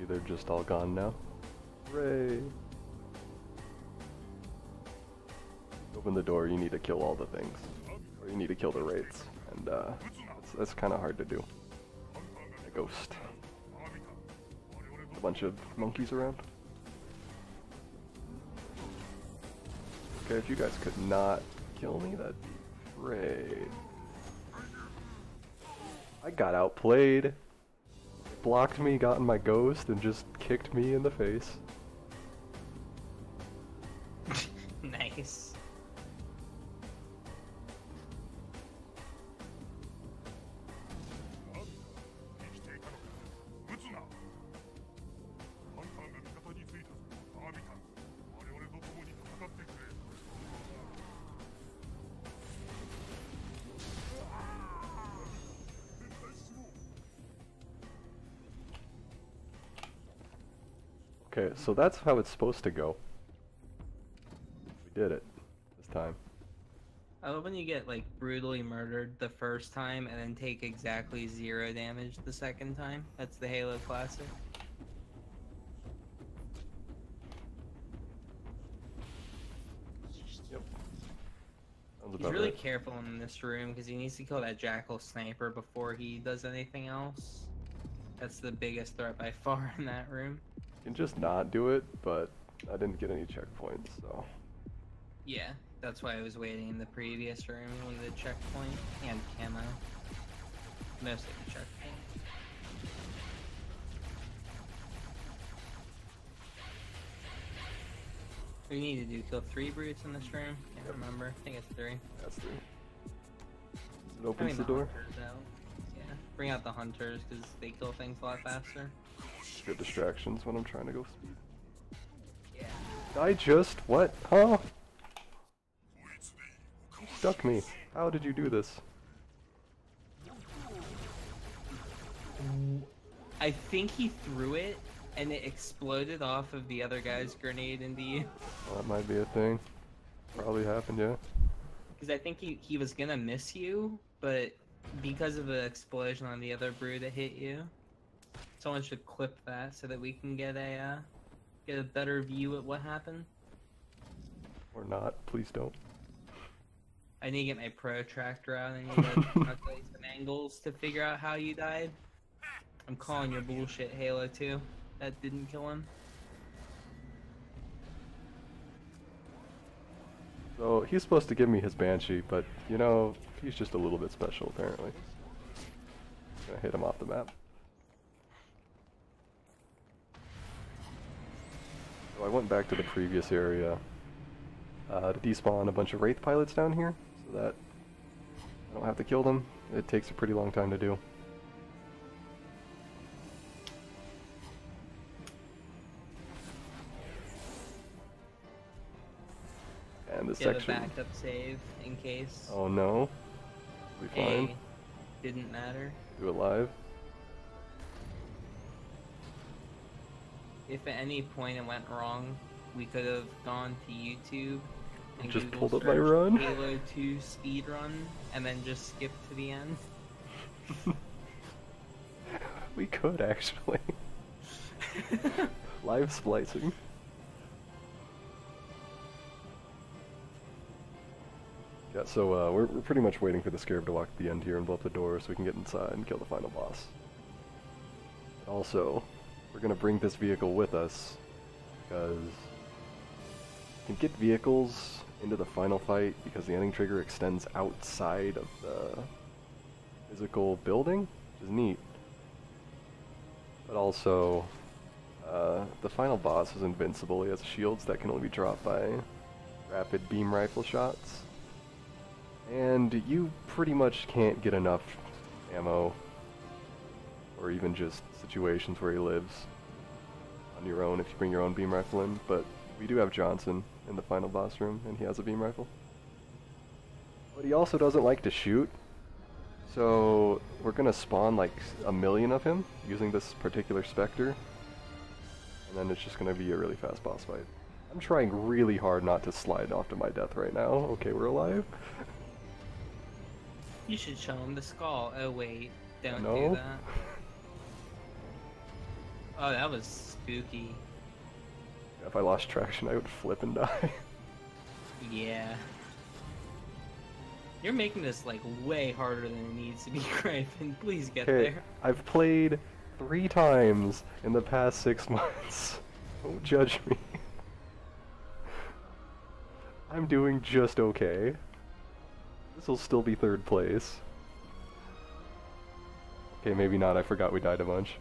They're just all gone now. Hooray! Open the door, you need to kill all the things. Or you need to kill the wraiths. And that's kind of hard to do. A ghost. A bunch of monkeys around. Okay, if you guys could not kill me, that'd be great. I got outplayed. Blocked me, got in my ghost, and just kicked me in the face. Nice. Okay, so that's how it's supposed to go. We did it this time. I love when you get like brutally murdered the first time and then take exactly 0 damage the second time. That's the Halo classic. Yep. Sounds He's about really right. careful in this room because he needs to kill that Jackal sniper before he does anything else. That's the biggest threat by far in that room. You can just not do it, but I didn't get any checkpoints, so. Yeah, that's why I was waiting in the previous room with the checkpoint and camo. Mostly the checkpoint. We need to do kill 3 brutes in this room. Can't remember. I think it's 3. That's the. It opens the door. Hunters out. Yeah, bring out the hunters because they kill things a lot faster. Good distractions when I'm trying to go speed. Yeah. I just what? Huh? You stuck me. How did you do this? I think he threw it and it exploded off of the other guy's grenade into you. Well, that might be a thing. Probably happened, yeah. Because I think he was gonna miss you, but because of the explosion on the other brute that hit you, someone should clip that so that we can get a better view at what happened. Or not. Please don't. I need to get my protractor out. I need to calculate some angles to figure out how you died. I'm calling your bullshit, Halo 2. That didn't kill him. So he's supposed to give me his Banshee, but you know, he's just a little bit special apparently. Gonna hit him off the map. So I went back to the previous area to despawn a bunch of Wraith pilots down here, so that I don't have to kill them. It takes a pretty long time to do. And this Get a section. backup save in case. Oh no. We fine. A didn't matter. Do it live. If at any point it went wrong, we could have gone to YouTube and Just Google pulled up my searched run. Halo 2 speedrun and then just skipped to the end. We could actually. Live splicing. Yeah, so we're pretty much waiting for the Scarab to walk to the end here and blow up the door so we can get inside and kill the final boss. Also, we're going to bring this vehicle with us because you can get vehicles into the final fight because the ending trigger extends outside of the physical building, which is neat. But also, the final boss is invincible. He has shields that can only be dropped by rapid beam rifle shots. And you pretty much can't get enough ammo, or even just situations where he lives, on your own if you bring your own beam rifle in. But we do have Johnson in the final boss room, and he has a beam rifle. But he also doesn't like to shoot, so we're gonna spawn like 1,000,000 of him using this particular Spectre, and then it's just gonna be a really fast boss fight. I'm trying really hard not to slide off to my death right now. Okay, we're alive. You should show him the skull. Oh wait, don't No. do that. Oh, that was spooky. If I lost traction, I would flip and die. Yeah. You're making this like way harder than it needs to be, Cryphon. Please get Okay, there. I've played 3 times in the past 6 months. Don't judge me. I'm doing just okay. This will still be third place. Okay, maybe not. I forgot we died a bunch.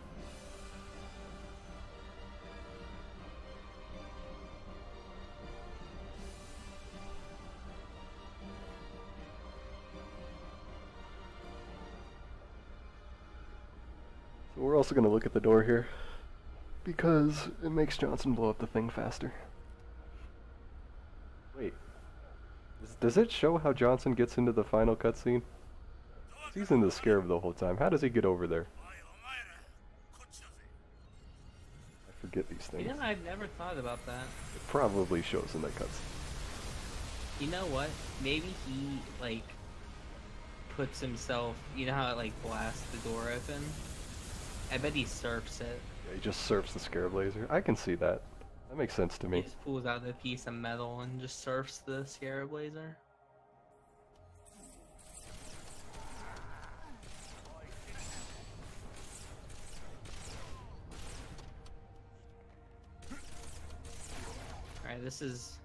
So we're also going to look at the door here, because it makes Johnson blow up the thing faster. Wait. Does it show how Johnson gets into the final cutscene? He's in the scarab the whole time. How does he get over there? I forget these things. You know, I've never thought about that. It probably shows in the cutscene. You know what? Maybe he, like, puts himself... You know how it, like, blasts the door open? I bet he surfs it. Yeah, he just surfs the scarab laser. I can see that. That makes sense to He me. just pulls out a piece of metal and just surfs the scarab laser. Alright, this is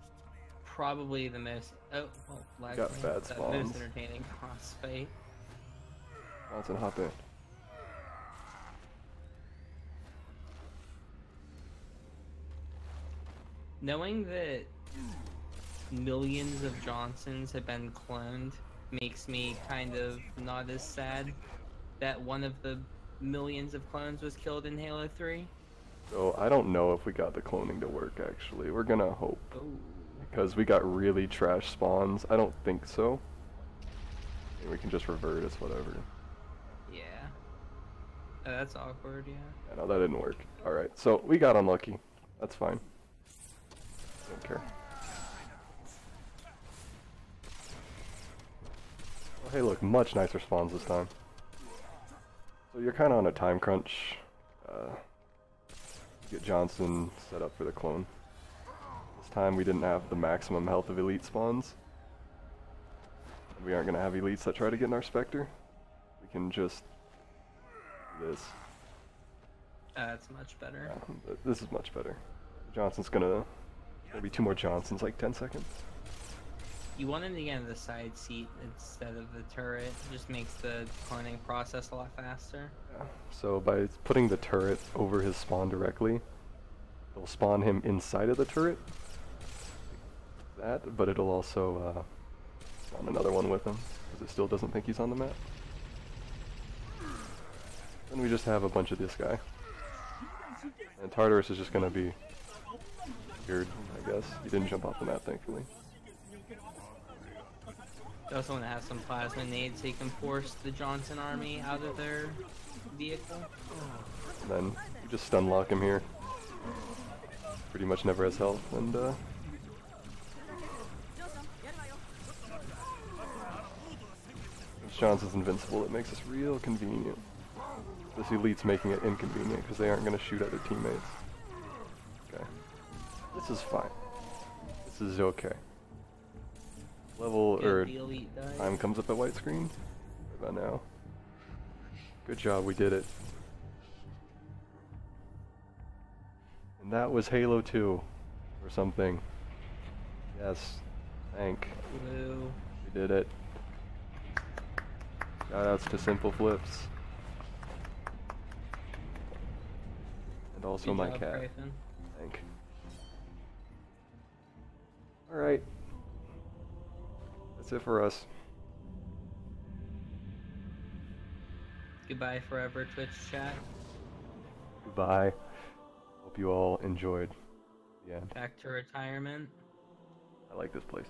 probably the most... Oh, well, lag Got me. bad The spawns. most entertaining boss fight. Johnson, hop in. Knowing that millions of Johnsons have been cloned makes me kind of not as sad that one of the millions of clones was killed in Halo 3. So I don't know if we got the cloning to work, actually. We're gonna hope. Oh. Because we got really trash spawns. I don't think so. Maybe we can just revert, it's whatever. Yeah. Oh, that's awkward, yeah. Yeah, no, that didn't work. Alright, so we got unlucky. That's fine. Don't care. Oh, hey look, much nicer spawns this time. So you're kind of on a time crunch. Get Johnson set up for the clone. This time we didn't have the maximum health of elite spawns. And we aren't going to have elites that try to get in our Spectre. We can just do this. That's much better. Yeah, this is much better. Johnson's gonna... There'll be 2 more Johnsons, like 10 seconds. You want him to get in the side seat instead of the turret. It just makes the cloning process a lot faster. Yeah. So by putting the turret over his spawn directly, it'll spawn him inside of the turret. Like that, but it'll also spawn another one with him, because it still doesn't think he's on the map. Then we just have a bunch of this guy. And Tartarus is just gonna be weird, I guess. He didn't jump off the map, thankfully. You also want to have some plasma nades so you can force the Johnson army out of their vehicle. And then you just stun lock him here. Pretty much never has health, and since Johnson's invincible, it makes us real convenient. This elite's making it inconvenient because they aren't going to shoot at their teammates. Okay. This is fine. This is okay. Level, or The elite died. time comes up at white screen. What about now? Good job, we did it. And that was Halo 2. Or something. Yes. Thank. Woo. We did it. Shoutouts to Simple Flips. And also Good my job, cat. Cryphon. Thank. Alright. That's it for us. Goodbye forever, Twitch chat. Goodbye. Hope you all enjoyed the end. Back to retirement. I like this place.